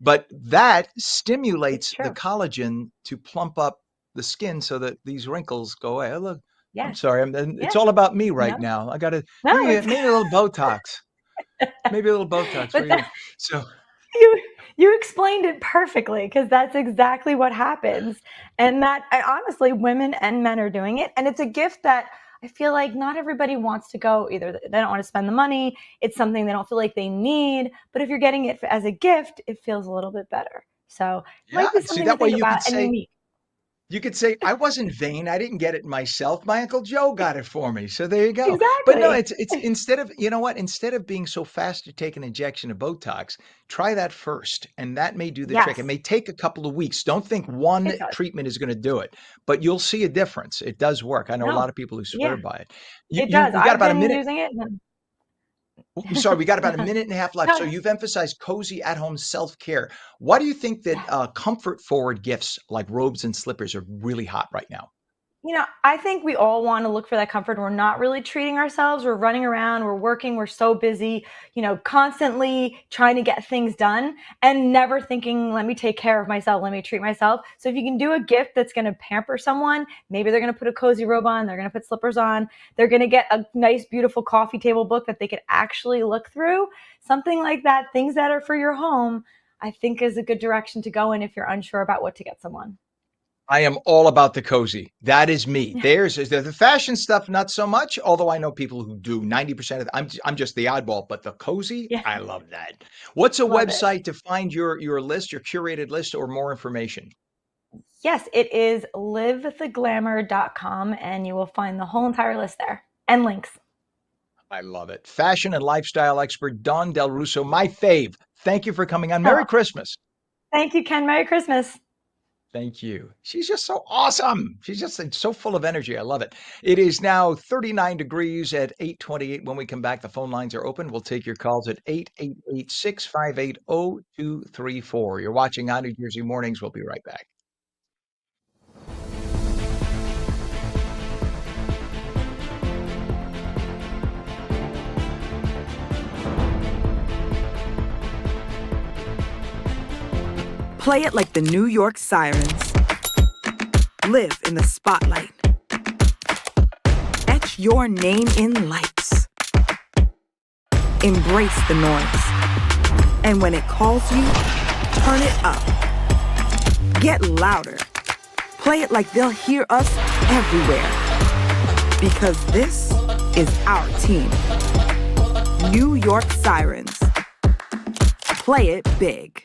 But that stimulates the collagen to plump up the skin so that these wrinkles go away. Oh, look, I'm Yes. sorry. It's all about me right No. now. I got to No, maybe it's a little Botox. Maybe a little Botox for But you. that So you explained it perfectly, because that's exactly what happens. And that honestly, women and men are doing it. And it's a gift that I feel like not everybody wants to go either. They don't want to spend the money. It's something they don't feel like they need. But if you're getting it as a gift, it feels a little bit better. So it might be see, something to that way think you could about and say, unique. I wasn't vain. I didn't get it myself. My Uncle Joe got it for me. So there you go. But no, Exactly. it's instead of, you know what? Instead of being so fast to take an injection of Botox, try that first. And that may do the trick. It Yes. may take a couple of weeks. Don't think one It does. treatment is going to do it, but you'll see a difference. It does work. I know a lot No. of people who swear Yeah, by it. it does. We got I've about a been minute. using it. And Oh, sorry, we got about a minute and a half left. So No. you've emphasized cozy at-home self-care. Why do you think that comfort-forward gifts like robes and slippers are really hot right now? I think we all want to look for that comfort. We're not really treating ourselves. We're running around, we're working, we're so busy, constantly trying to get things done and never thinking, let me take care of myself, let me treat myself. So if you can do a gift that's going to pamper someone, maybe they're going to put a cozy robe on, they're going to put slippers on, they're going to get a nice, beautiful coffee table book that they could actually look through, something like that, things that are for your home, I think is a good direction to go in if you're unsure about what to get someone. I am all about the cozy. That is me. There's the fashion stuff, not so much. Although I know people who do 90% of. I'm just the oddball, but the cozy, I love that. What's a Love it. website to find your list, your curated list, or more information? Yes, it is livetheglamour.com, and you will find the whole entire list there and links. I love it. Fashion and lifestyle expert Dawn Del Russo, my fave. Thank you for coming on. Merry Christmas. Thank you, Ken. Merry Christmas. Thank you. She's just so awesome. She's just so full of energy. I love it. It is now 39 degrees at 8:28. When we come back, the phone lines are open. We'll take your calls at 888-658-0234. You're watching ONNJ Jersey Mornings. We'll be right back. Play it like the New York Sirens. Live in the spotlight. Etch your name in lights. Embrace the noise. And when it calls you, turn it up. Get louder. Play it like they'll hear us everywhere. Because this is our team. New York Sirens. Play it big.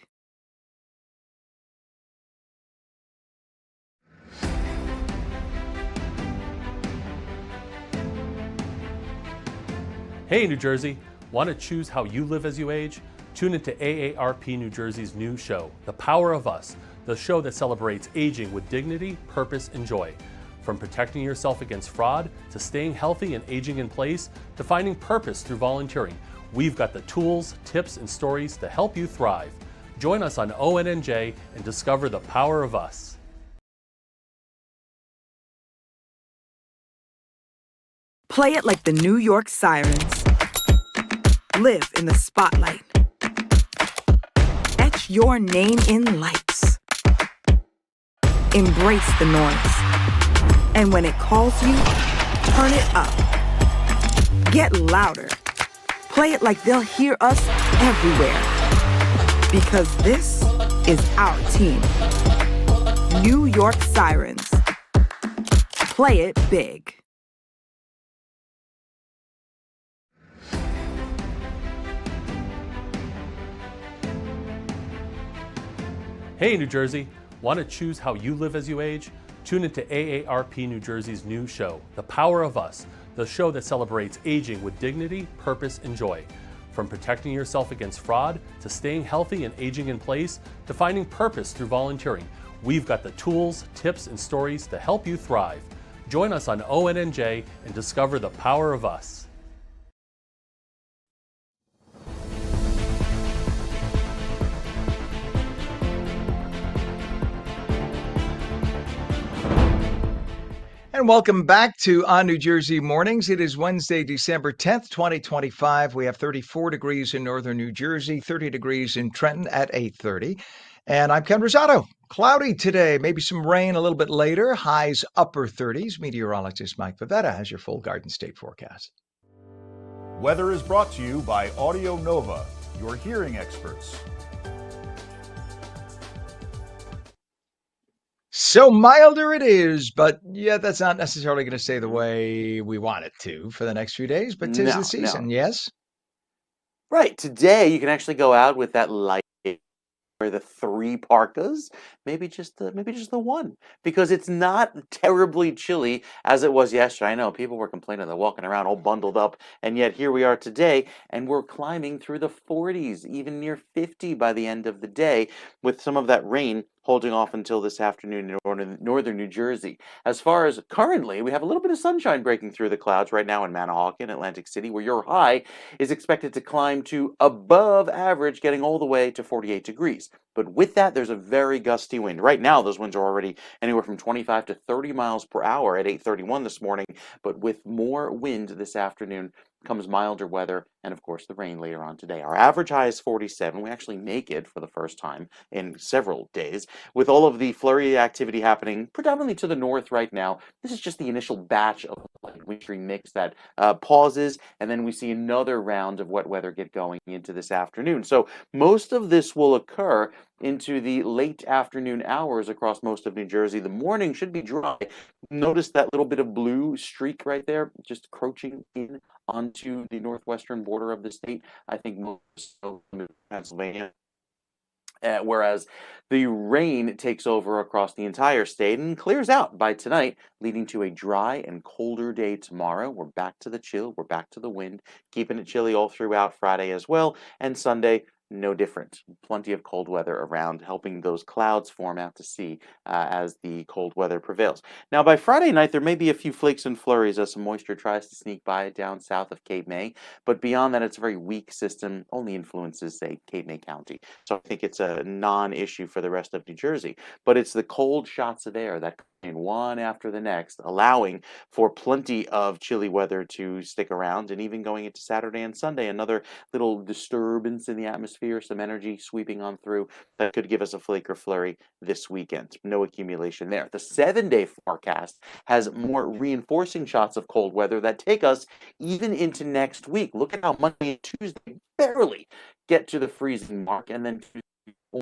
Hey, New Jersey, want to choose how you live as you age? Tune into AARP New Jersey's new show, The Power of Us, the show that celebrates aging with dignity, purpose, and joy. From protecting yourself against fraud, to staying healthy and aging in place, to finding purpose through volunteering, we've got the tools, tips, and stories to help you thrive. Join us on ONNJ and discover the power of us. Play it like the New York Sirens. Live in the spotlight. Etch your name in lights. Embrace the noise. And when it calls you, turn it up. Get louder. Play it like they'll hear us everywhere. Because this is our team. New York Sirens. Play it big. Hey, New Jersey, want to choose how you live as you age? Tune into AARP New Jersey's new show, The Power of Us, the show that celebrates aging with dignity, purpose, and joy. From protecting yourself against fraud, to staying healthy and aging in place, to finding purpose through volunteering, We've got the tools, tips, and stories to help you thrive. Join us on ONNJ and discover the power of us. And welcome back to ONNJ Mornings. It is Wednesday, December 10th, 2025. We have 34 degrees in northern New Jersey, 30 degrees in Trenton at 8:30. And I'm Ken Rosato. Cloudy today, maybe some rain a little bit later. Highs upper 30s. Meteorologist Mike Favetta has your full Garden State forecast. Weather is brought to you by Audio Nova, your hearing experts. So milder it is, but yeah, that's not necessarily going to stay the way we want it to for the next few days, but 'tis the No, season, no. yes? Right. Today, you can actually go out with that light, wear the 3 parkas, maybe just the 1, because it's not terribly chilly as it was yesterday. I know people were complaining they're walking around all bundled up, and yet here we are today, and we're climbing through the 40s, even near 50 by the end of the day, with some of that rain holding off until this afternoon in northern New Jersey. As far as currently, we have a little bit of sunshine breaking through the clouds right now in Manahawkin, Atlantic City, where your high is expected to climb to above average, getting all the way to 48 degrees. But with that, there's a very gusty wind. Right now, those winds are already anywhere from 25 to 30 miles per hour at 8:31 this morning. But with more wind this afternoon comes milder weather and, of course, the rain later on today. Our average high is 47. We actually make it for the first time in several days. With all of the flurry activity happening predominantly to the north right now, this is just the initial batch of wintry mix that pauses, and then we see another round of wet weather get going into this afternoon. So most of this will occur into the late afternoon hours across most of New Jersey. The morning should be dry. Notice that little bit of blue streak right there, just encroaching in onto the northwestern border of the state. I think most of Pennsylvania. Whereas the rain takes over across the entire state and clears out by tonight, leading to a dry and colder day tomorrow. We're back to the chill, we're back to the wind, keeping it chilly all throughout Friday as well, and Sunday, no different. Plenty of cold weather around, helping those clouds form out to sea as the cold weather prevails. Now, by Friday night, there may be a few flakes and flurries as some moisture tries to sneak by down south of Cape May, but beyond that, it's a very weak system, only influences, say, Cape May County. So I think it's a non-issue for the rest of New Jersey, but it's the cold shots of air that come in one after the next, allowing for plenty of chilly weather to stick around, and even going into Saturday and Sunday, another little disturbance in the atmosphere, some energy sweeping on through that could give us a flake or flurry this weekend. No accumulation there. The 7-day forecast has more reinforcing shots of cold weather that take us even into next week. Look at how Monday and Tuesday barely get to the freezing mark, and then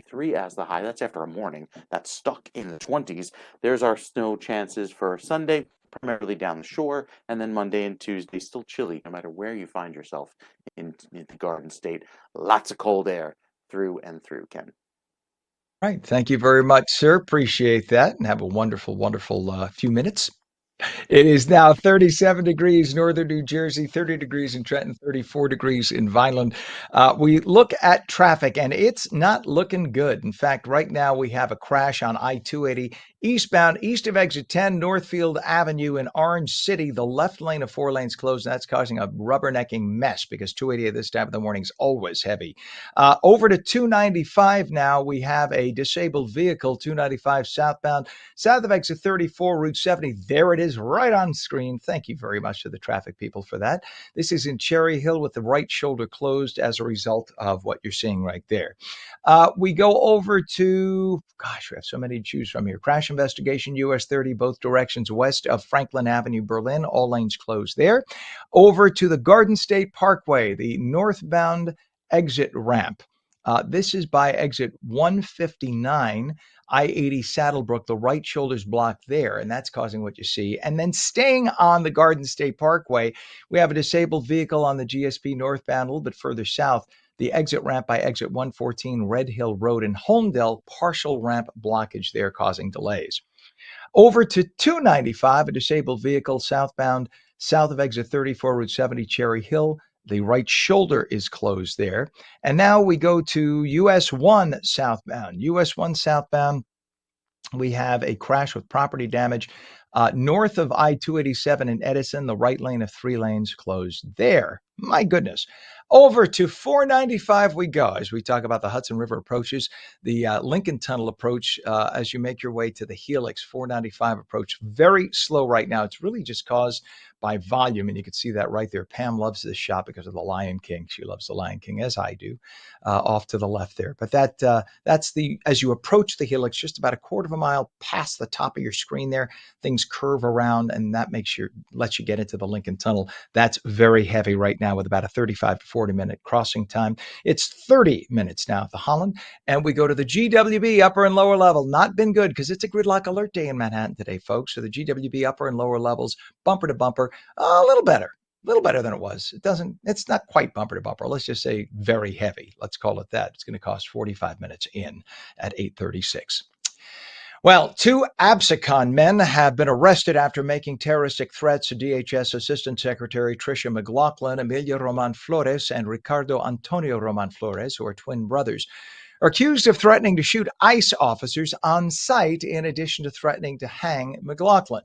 3 as the high. That's after a morning that's stuck in the 20s. There's our snow chances for Sunday, primarily down the shore, and then Monday and Tuesday still chilly no matter where you find yourself in the Garden State. Lots of cold air through and through, Ken. Right. Thank you very much, sir. Appreciate that, and have a wonderful, wonderful few minutes. It is now 37 degrees northern New Jersey, 30 degrees in Trenton, 34 degrees in Vineland. We look at traffic, and it's not looking good. In fact, right now we have a crash on I-280 eastbound, east of exit 10, Northfield Avenue in Orange City. The left lane of 4 lanes closed, and that's causing a rubbernecking mess because 280 at this time of the morning is always heavy. Over to 295 now, we have a disabled vehicle, 295 southbound, south of exit 34, Route 70. There it is right on screen. Thank you very much to the traffic people for that. This is in Cherry Hill with the right shoulder closed as a result of what you're seeing right there. We go over to, gosh, we have so many to choose from here. Crash investigation, US 30, both directions west of Franklin Avenue, Berlin. All lanes closed there. Over to the Garden State Parkway, the northbound exit ramp. This is by exit 159, I-80 Saddlebrook. The right shoulder's blocked there, and that's causing what you see. And then staying on the Garden State Parkway, we have a disabled vehicle on the GSP northbound, a little bit further south. The exit ramp by exit 114 Red Hill Road in Holmdel, partial ramp blockage there causing delays. Over to 295, a disabled vehicle southbound, south of exit 34, Route 70, Cherry Hill. The right shoulder is closed there. And now we go to US 1 southbound. US 1 southbound, We have a crash with property damage north of I-287 in Edison. The right lane of 3 lanes closed there. My goodness. Over to 495 we go as we talk about the Hudson River approaches, the Lincoln Tunnel approach as you make your way to the Helix 495 approach. Very slow right now. It's really just caused by volume, and you can see that right there. Pam loves this shot because of the Lion King. She loves the Lion King, as I do, off to the left there. But that's as you approach the Helix, just about a quarter of a mile past the top of your screen there, things curve around, and that lets you get into the Lincoln Tunnel. That's very heavy right now with about a 35 to 40 minute crossing time. It's 30 minutes now at the Holland, and we go to the GWB upper and lower level. Not been good because it's a gridlock alert day in Manhattan today, folks. So the GWB upper and lower levels, bumper to bumper, a little better than it was. It's not quite bumper to bumper. Let's just say very heavy. Let's call it that. It's going to cost 45 minutes in at 8:36. Well, 2 Absecon men have been arrested after making terroristic threats to DHS Assistant Secretary Tricia McLaughlin. Emilio Roman Flores and Ricardo Antonio Roman Flores, who are twin brothers, are accused of threatening to shoot ICE officers on sight in addition to threatening to hang McLaughlin.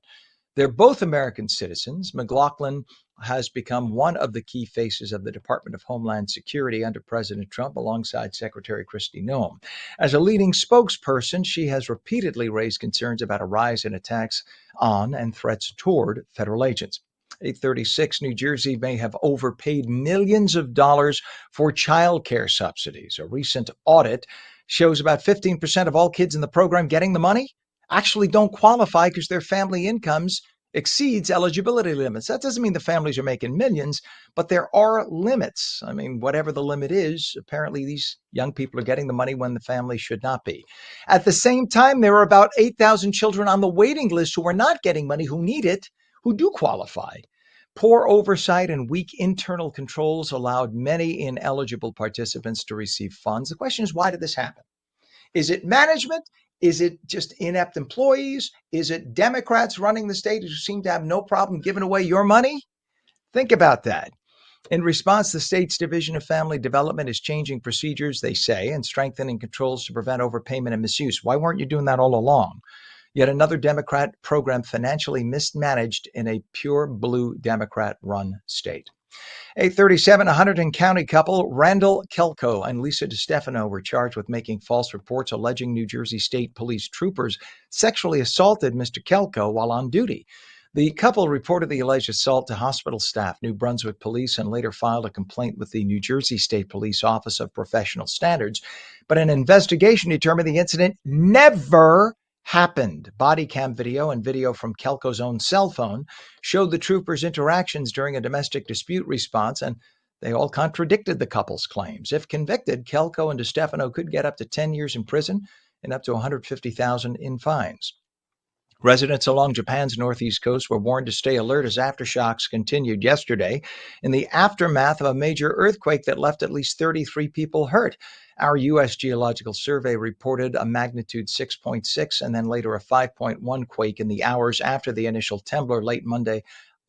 They're both American citizens. McLaughlin has become one of the key faces of the Department of Homeland Security under President Trump, alongside Secretary Kristi Noem. As a leading spokesperson, she has repeatedly raised concerns about a rise in attacks on and threats toward federal agents. 836, New Jersey may have overpaid millions of dollars for child care subsidies. A recent audit shows about 15% of all kids in the program getting the money actually don't qualify because their family incomes exceeds eligibility limits. That doesn't mean the families are making millions, but there are limits. I mean, whatever the limit is, apparently these young people are getting the money when the family should not be. At the same time, there are about 8,000 children on the waiting list who are not getting money, who need it, who do qualify. Poor oversight and weak internal controls allowed many ineligible participants to receive funds. The question is, why did this happen? Is it management? Is it just inept employees? Is it Democrats running the state who seem to have no problem giving away your money? Think about that. In response, the state's Division of Family Development is changing procedures, they say, and strengthening controls to prevent overpayment and misuse. Why weren't you doing that all along? Yet another Democrat program financially mismanaged in a pure blue Democrat-run state. 837, a Hunterdon County couple, Randall Kelko and Lisa DiStefano, were charged with making false reports alleging New Jersey State Police troopers sexually assaulted Mr. Kelko while on duty. The couple reported the alleged assault to hospital staff, New Brunswick Police, and later filed a complaint with the New Jersey State Police Office of Professional Standards. But an investigation determined the incident never happened. Body cam video and video from Kelko's own cell phone showed the troopers' interactions during a domestic dispute response, and they all contradicted the couple's claims. If convicted, Kelko and DiStefano could get up to 10 years in prison and up to $150,000 in fines. Residents along Japan's northeast coast were warned to stay alert as aftershocks continued yesterday in the aftermath of a major earthquake that left at least 33 people hurt. Our U.S. Geological Survey reported a magnitude 6.6 and then later a 5.1 quake in the hours after the initial trembler late Monday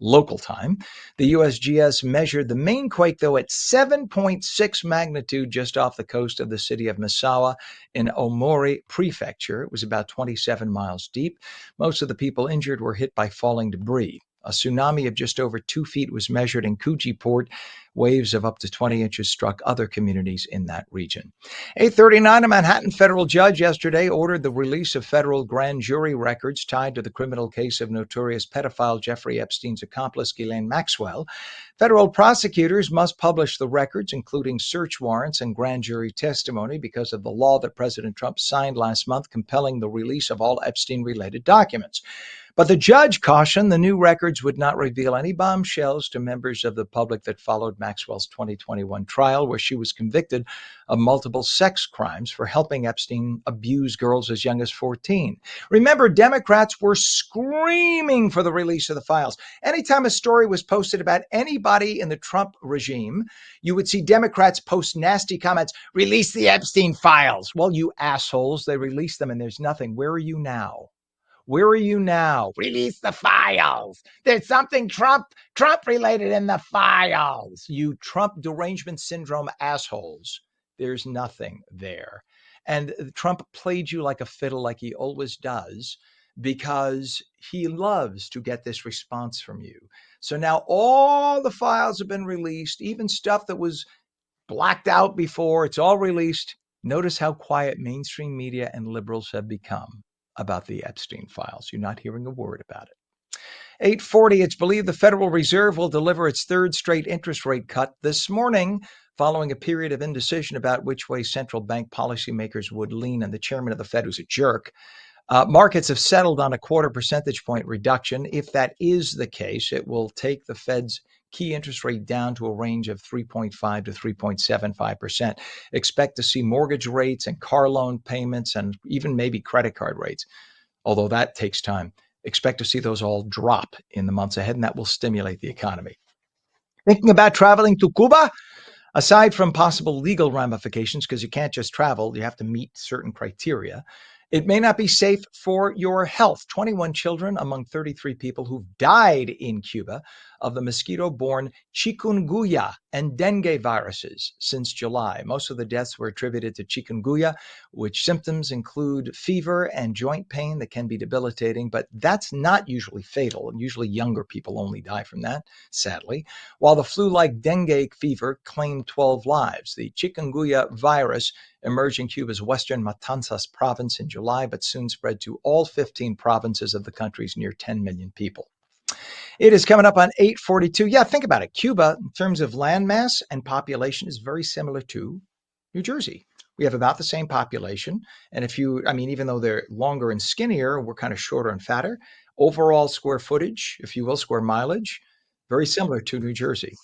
local time. The USGS measured the main quake, though, at 7.6 magnitude just off the coast of the city of Misawa in Omori Prefecture. It was about 27 miles deep. Most of the people injured were hit by falling debris. A tsunami of just over 2 feet was measured in Kuji Port. Waves of up to 20 inches struck other communities in that region. 839, a Manhattan federal judge yesterday ordered the release of federal grand jury records tied to the criminal case of notorious pedophile Jeffrey Epstein's accomplice, Ghislaine Maxwell. Federal prosecutors must publish the records, including search warrants and grand jury testimony, because of the law that President Trump signed last month compelling the release of all Epstein-related documents. But the judge cautioned the new records would not reveal any bombshells to members of the public that followed Maxwell's 2021 trial, where she was convicted of multiple sex crimes for helping Epstein abuse girls as young as 14. Remember, Democrats were screaming for the release of the files. Anytime a story was posted about anybody in the Trump regime, you would see Democrats post nasty comments, release the Epstein files. Well, you assholes, they released them and there's nothing. Where are you now? Where are you now? Release the files. There's something Trump related in the files. You Trump derangement syndrome assholes. There's nothing there. And Trump played you like a fiddle, like he always does, because he loves to get this response from you. So now all the files have been released, even stuff that was blacked out before, it's all released. Notice how quiet mainstream media and liberals have become about the Epstein files. You're not hearing a word about it. 8:40, it's believed the Federal Reserve will deliver its third straight interest rate cut this morning, following a period of indecision about which way central bank policymakers would lean. And the chairman of the Fed was a jerk. Markets have settled on a 0.25 percentage point reduction. If that is the case, it will take the Fed's key interest rate down to a range of 3.5 to 3.75%. Expect to see mortgage rates and car loan payments and even maybe credit card rates, although that takes time. Expect to see those all drop in the months ahead, and that will stimulate the economy. Thinking about traveling to Cuba? Aside from possible legal ramifications, because you can't just travel, you have to meet certain criteria, it may not be safe for your health. 21 children among 33 people who've died in Cuba of the mosquito-borne chikungunya and dengue viruses since July. Most of the deaths were attributed to chikungunya, which symptoms include fever and joint pain that can be debilitating, but that's not usually fatal. Usually younger people only die from that, sadly, while the flu-like dengue fever claimed 12 lives. The chikungunya virus emerged in Cuba's western Matanzas province in July, but soon spread to all 15 provinces of the country's near 10 million people. It is coming up on 8:42. Yeah, think about it. Cuba, in terms of landmass and population, is very similar to New Jersey. We have about the same population. And even though they're longer and skinnier, we're kind of shorter and fatter. Overall square footage, if you will, square mileage, very similar to New Jersey.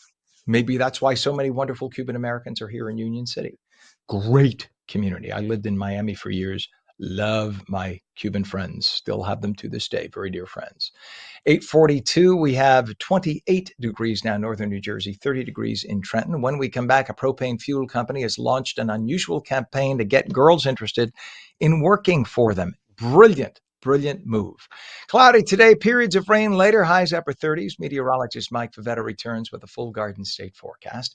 Maybe that's why so many wonderful Cuban Americans are here in Union City. Great community. I lived in Miami for years. Love my Cuban friends. Still have them to this day. Very dear friends. 8:42, we have 28 degrees now, northern New Jersey, 30 degrees in Trenton. When we come back, a propane fuel company has launched an unusual campaign to get girls interested in working for them. Brilliant move. Cloudy today, periods of rain later, highs upper 30s. Meteorologist Mike Favetta returns with a full Garden State forecast.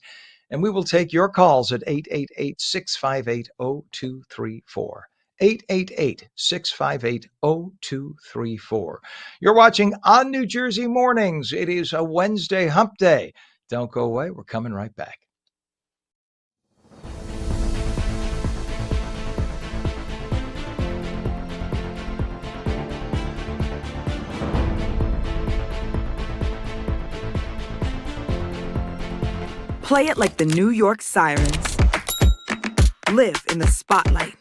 And we will take your calls at 888-658-0234. 888-658-0234. You're watching On New Jersey Mornings. It is a Wednesday hump day. Don't go away. We're coming right back. Play it like the New York Sirens. Live in the spotlight.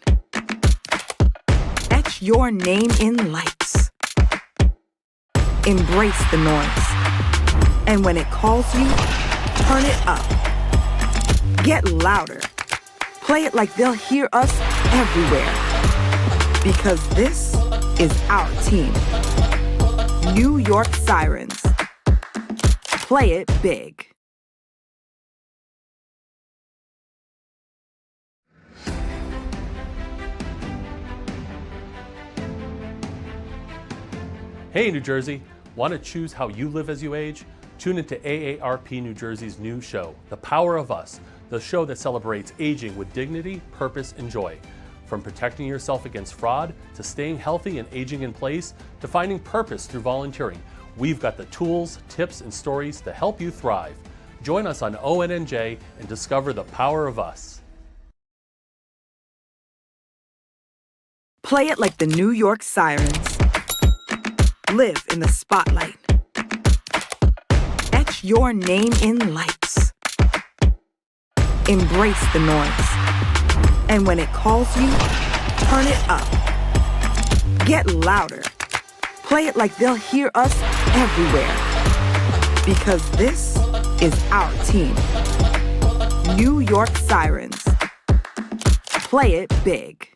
Etch your name in lights. Embrace the noise. And when it calls you, turn it up. Get louder. Play it like they'll hear us everywhere. Because this is our team. New York Sirens. Play it big. Hey, New Jersey, want to choose how you live as you age? Tune into AARP New Jersey's new show, The Power of Us, the show that celebrates aging with dignity, purpose, and joy. From protecting yourself against fraud, to staying healthy and aging in place, to finding purpose through volunteering, we've got the tools, tips, and stories to help you thrive. Join us on ONNJ and discover the power of us. Play it like the New York Sirens. Live in the spotlight. Etch your name in lights. Embrace the noise. And when it calls you, turn it up. Get louder. Play it like they'll hear us everywhere. Because this is our team. New York Sirens. Play it big.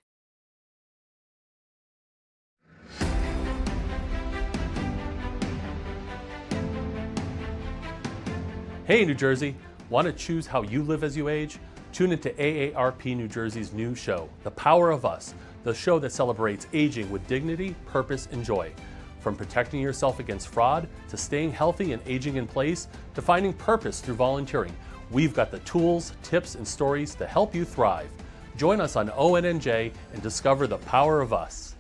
Hey, New Jersey, want to choose how you live as you age? Tune into AARP New Jersey's new show, The Power of Us, the show that celebrates aging with dignity, purpose, and joy. From protecting yourself against fraud, to staying healthy and aging in place, to finding purpose through volunteering, we've got the tools, tips, and stories to help you thrive. Join us on ONNJ and discover the power of us.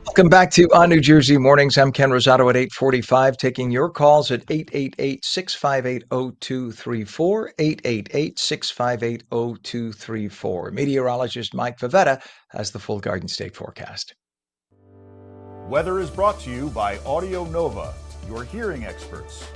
Welcome back to ONNJ Mornings. I'm Ken Rosato at 8:45, taking your calls at 888-658-0234, 888-658-0234. Meteorologist Mike Favetta has the full Garden State forecast. Weather is brought to you by Audio Nova, your hearing experts.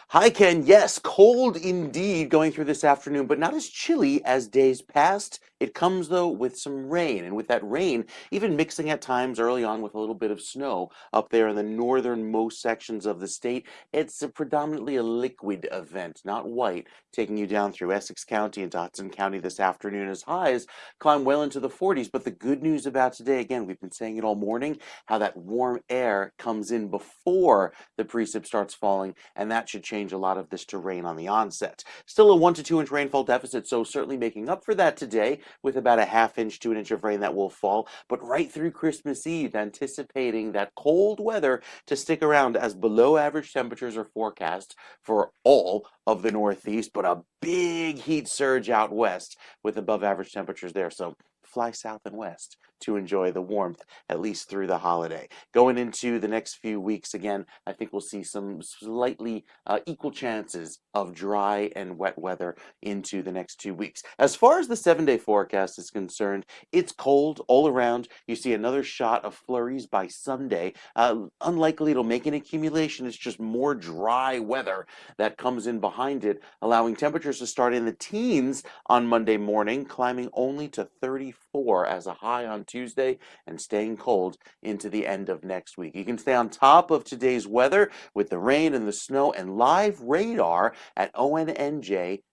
Hi, Ken. Yes, cold indeed going through this afternoon, but not as chilly as days past. It comes, though, with some rain, and with that rain, even mixing at times early on with a little bit of snow up there in the northernmost sections of the state. It's predominantly a liquid event, not white, taking you down through Essex County and Hudson County this afternoon as highs climb well into the 40s. But the good news about today, again, we've been saying it all morning, how that warm air comes in before the precip starts falling, and that should change a lot of this to rain on the onset. Still a 1 to 2 inch rainfall deficit, so certainly making up for that today with about a ½ inch to 1 inch of rain that will fall, but right through Christmas Eve, anticipating that cold weather to stick around as below average temperatures are forecast for all of the Northeast, but a big heat surge out west with above average temperatures there. So fly south and west to enjoy the warmth, at least through the holiday. Going into the next few weeks, again, I think we'll see some slightly equal chances of dry and wet weather into the next 2 weeks. As far as the 7-day forecast is concerned, it's cold all around. You see another shot of flurries by Sunday. Unlikely it'll make an accumulation. It's just more dry weather that comes in behind it, allowing temperatures to start in the teens on Monday morning, climbing only to 34 as a high on Tuesday and staying cold into the end of next week. You can stay on top of today's weather with the rain and the snow and live radar at ONNJ.com.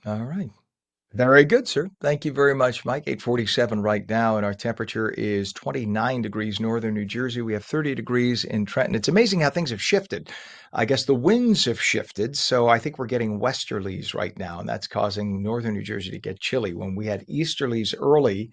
All right. Very good, sir. Thank you very much, Mike. 8:47 right now, and our temperature is 29 degrees northern New Jersey. We have 30 degrees in Trenton. It's amazing how things have shifted. I guess the winds have shifted, so I think we're getting westerlies right now, and that's causing northern New Jersey to get chilly. When we had easterlies early,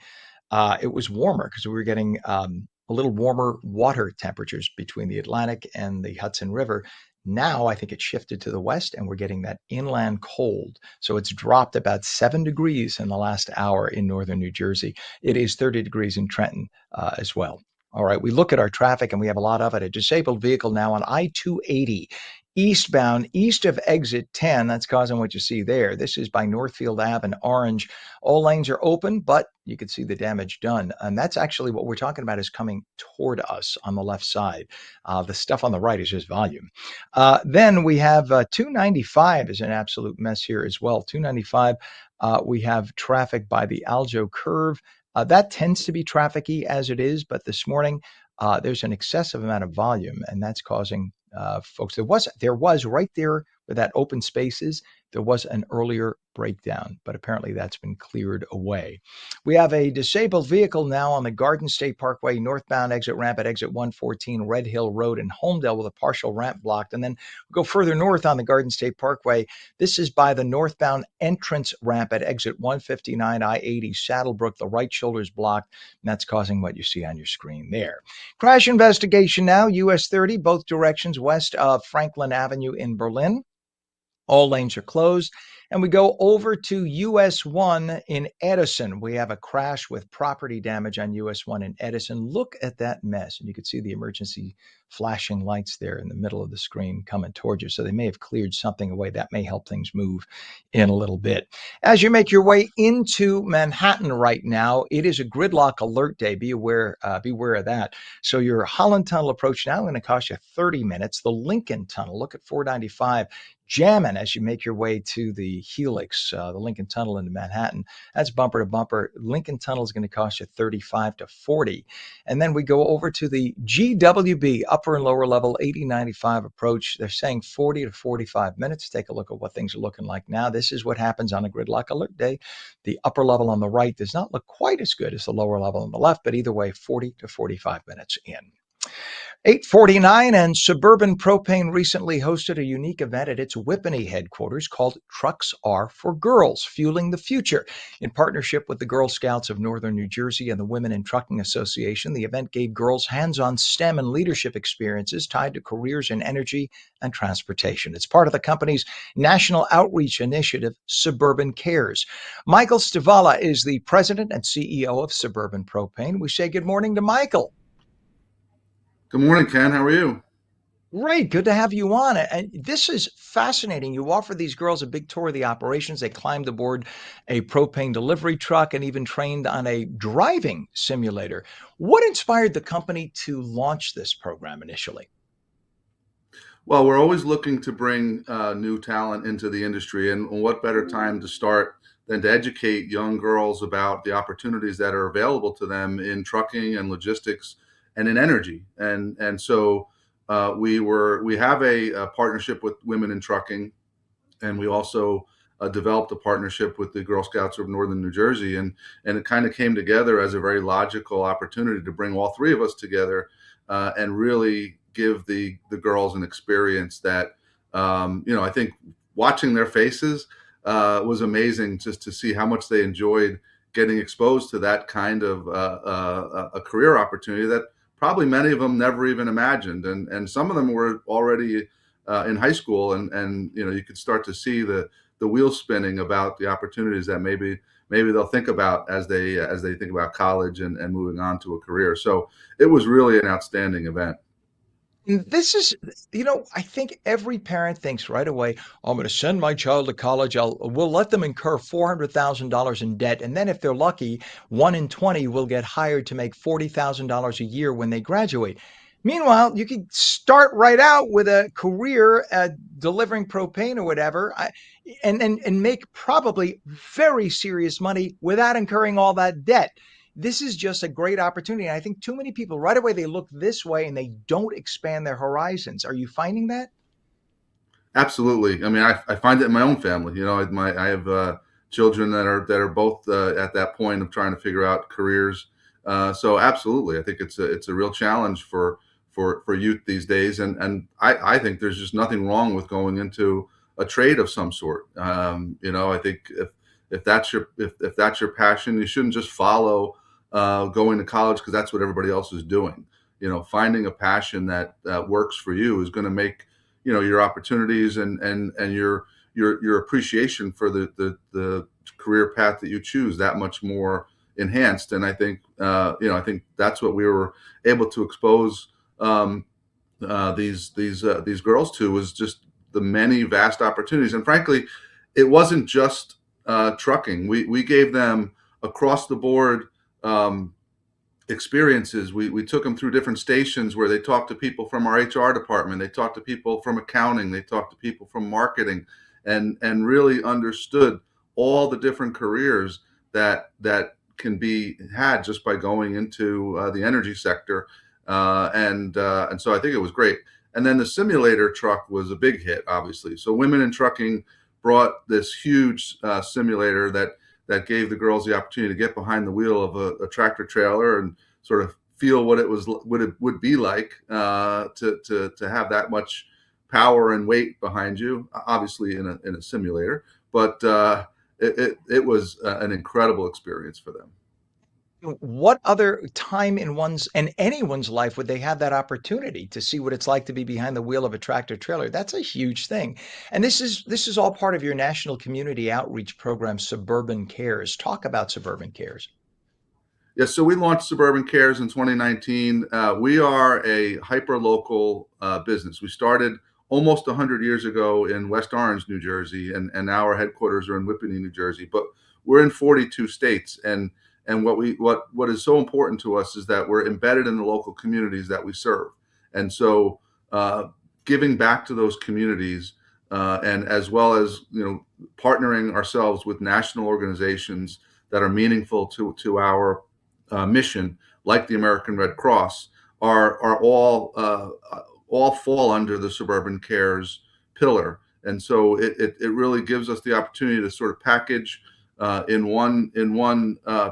it was warmer because we were getting a little warmer water temperatures between the Atlantic and the Hudson River. Now I think it's shifted to the west and we're getting that inland cold. So it's dropped about 7 degrees in the last hour in northern New Jersey. It is 30 degrees in Trenton as well. All right, we look at our traffic and we have a lot of it. A disabled vehicle now on I-280 eastbound, east of exit 10. That's causing what you see there. This is by Northfield Ave and Orange. All lanes are open, but you can see the damage done. And that's actually what we're talking about is coming toward us on the left side. The stuff on the right is just volume. Then we have 295 is an absolute mess here as well. 295, we have traffic by the Aljo curve. That tends to be trafficy as it is, but this morning there's an excessive amount of volume, and that's causing folks. There was right there where that open space is, there was an earlier breakdown, but apparently that's been cleared away. We have a disabled vehicle now on the Garden State Parkway northbound exit ramp at exit 114 Red Hill Road in Homedale with a partial ramp blocked. And then we go further north on the Garden State Parkway. This is by the northbound entrance ramp at exit 159 I-80 Saddlebrook. The right shoulder is blocked, and that's causing what you see on your screen there. Crash investigation now, US 30, both directions west of Franklin Avenue in Berlin. All lanes are closed. And we go over to US 1 in Edison. We have a crash with property damage on US 1 in Edison. Look at that mess. And you can see the emergency flashing lights there in the middle of the screen coming towards you. So they may have cleared something away. That may help things move in a little bit. As you make your way into Manhattan right now, it is a gridlock alert day. Be aware of that. So your Holland Tunnel approach now going to cost you 30 minutes. The Lincoln Tunnel, look at 495. Jamming as you make your way to the Helix, the Lincoln Tunnel into Manhattan. That's bumper to bumper. Lincoln Tunnel is going to cost you 35 to 40. And then we go over to the GWB, upper and lower level 8095 approach. They're saying 40 to 45 minutes. Take a look at what things are looking like now. This is what happens on a gridlock alert day. The upper level on the right does not look quite as good as the lower level on the left, but either way, 40 to 45 minutes in. 8:49, and Suburban Propane recently hosted a unique event at its Whippany headquarters called Trucks Are for Girls, Fueling the Future. In partnership with the Girl Scouts of Northern New Jersey and the Women in Trucking Association, the event gave girls hands-on STEM and leadership experiences tied to careers in energy and transportation. It's part of the company's national outreach initiative, Suburban Cares. Michael Stivala is the president and CEO of Suburban Propane. We say good morning to Michael. Good morning, Ken. How are you? Great. Good to have you on. And this is fascinating. You offer these girls a big tour of the operations. They climbed aboard a propane delivery truck and even trained on a driving simulator. What inspired the company to launch this program initially? Well, we're always looking to bring new talent into the industry, and what better time to start than to educate young girls about the opportunities that are available to them in trucking and logistics and in energy. And so we have a partnership with Women in Trucking, and we also developed a partnership with the Girl Scouts of Northern New Jersey, and it kind of came together as a very logical opportunity to bring all three of us together and really give the girls an experience that I think watching their faces was amazing, just to see how much they enjoyed getting exposed to that kind of a career opportunity that probably many of them never even imagined, and some of them were already in high school, and you could start to see the wheels spinning about the opportunities that maybe they'll think about as they think about college and moving on to a career. So it was really an outstanding event. This is, I think every parent thinks right away, I'm going to send my child to college. We'll let them incur $400,000 in debt. And then if they're lucky, 1 in 20 will get hired to make $40,000 a year when they graduate. Meanwhile, you could start right out with a career at delivering propane or whatever, and make probably very serious money without incurring all that debt. This is just a great opportunity. And I think too many people right away, they look this way and they don't expand their horizons. Are you finding that? Absolutely. I mean, I find it in my own family. I have children that are both at that point of trying to figure out careers. So absolutely, I think it's a real challenge for youth these days, and I think there's just nothing wrong with going into a trade of some sort. I think if that's your passion, you shouldn't just follow going to college because that's what everybody else is doing. Finding a passion that works for you is going to make your opportunities and your appreciation for the career path that you choose that much more enhanced. And I think that's what we were able to expose these girls to, was just the many vast opportunities. And frankly, it wasn't just trucking. We gave them across the board experiences. We took them through different stations where they talked to people from our HR department, they talked to people from accounting, they talked to people from marketing, and really understood all the different careers that can be had just by going into the energy sector. And so I think it was great. And then the simulator truck was a big hit, obviously. So Women in Trucking brought this huge simulator that gave the girls the opportunity to get behind the wheel of a tractor trailer and sort of feel what it would be like to have that much power and weight behind you, obviously in a simulator. But it was an incredible experience for them. What other time in anyone's life would they have that opportunity to see what it's like to be behind the wheel of a tractor trailer? That's a huge thing. And this is all part of your national community outreach program, Suburban Cares. Talk about Suburban Cares. Yeah, so we launched Suburban Cares in 2019. We are a hyper-local business. We started almost 100 years ago in West Orange, New Jersey, and now our headquarters are in Whippany, New Jersey. But we're in 42 states, and what is so important to us is that we're embedded in the local communities that we serve. And so giving back to those communities, and as well as partnering ourselves with national organizations that are meaningful to our mission, like the American Red Cross, are all fall under the Suburban Cares pillar. And so it really gives us the opportunity to sort of package in one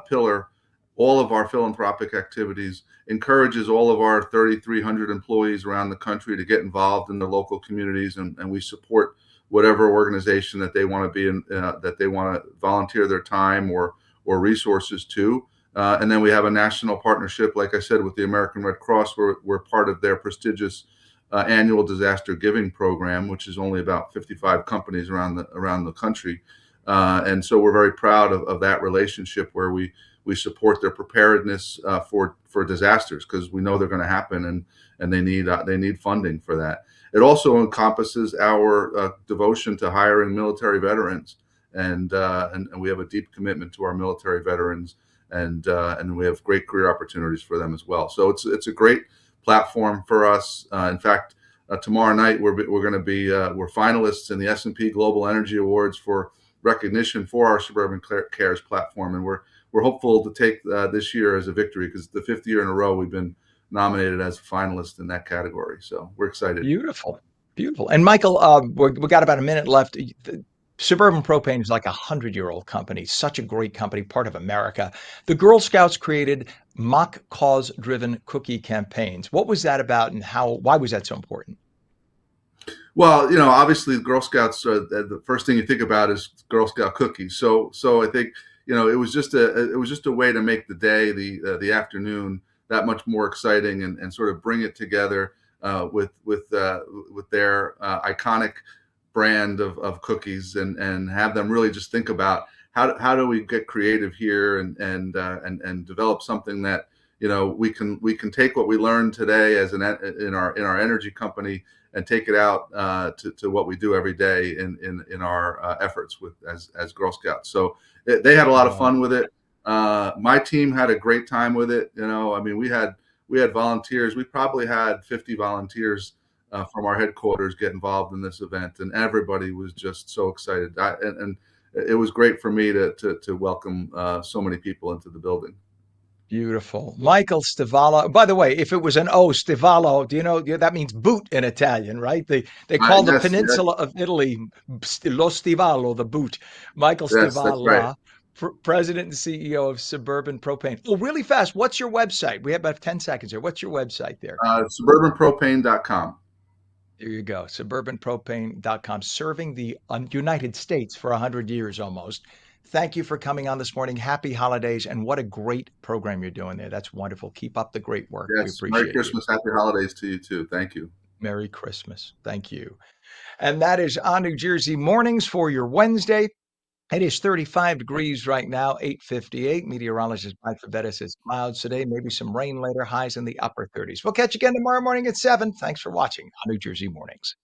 pillar all of our philanthropic activities, encourages all of our 3,300 employees around the country to get involved in the local communities, and we support whatever organization that they want to be in, that they want to volunteer their time or resources to. And then we have a national partnership, like I said, with the American Red Cross. We're part of their prestigious annual disaster giving program, which is only about 55 companies around the country. And so we're very proud of that relationship where we support their preparedness for disasters, because we know they're going to happen, and they need funding for that. It also encompasses our devotion to hiring military veterans, and we have a deep commitment to our military veterans, and we have great career opportunities for them as well. So it's a great platform for us. In fact, tomorrow night we're going to be we're finalists in the S&P Global Energy Awards for recognition for our Suburban Cares platform, and we're hopeful to take this year as a victory, because the 5th year in a row we've been nominated as a finalist in that category. So we're excited. Beautiful. And Michael, we got about a minute left. Suburban Propane is like 100-year-old company, such a great company, part of America. The Girl Scouts created mock cause-driven cookie campaigns. What was that about, and why was that so important? Well, obviously the Girl Scouts, the first thing you think about is Girl Scout cookies. So I think, it was just a way to make the day, the afternoon, that much more exciting, and sort of bring it together with their iconic brand of cookies, and have them really just think about how do we get creative here, and develop something that we can take what we learned today as in our energy company, and take it out to what we do every day in our efforts as Girl Scouts. So they had a lot of fun with it. My team had a great time with it. I mean, we had volunteers. We probably had 50 volunteers from our headquarters get involved in this event, and everybody was just so excited. And it was great for me to welcome so many people into the building. Beautiful. Michael Stivala. By the way, if it was an O, Stivalo, do you know that means boot in Italian, right? They call the peninsula of Italy Lo Stivalo, the boot. Michael Stivala, right. President and CEO of Suburban Propane. Oh, really fast. What's your website? We have about 10 seconds here. What's your website there? Suburbanpropane.com. There you go. Suburbanpropane.com, serving the United States for 100 years almost. Thank you for coming on this morning. Happy holidays, and what a great program you're doing there. That's wonderful. Keep up the great work. Yes, we appreciate Merry Christmas, Happy holidays to you too. Thank you. Merry Christmas. Thank you. And that is ONNJ Mornings for your Wednesday. It is 35 degrees right now, 8:58. Meteorologist Mike Favetta says clouds today, maybe some rain later, highs in the upper 30s. We'll catch you again tomorrow morning at 7. Thanks for watching ONNJ Mornings.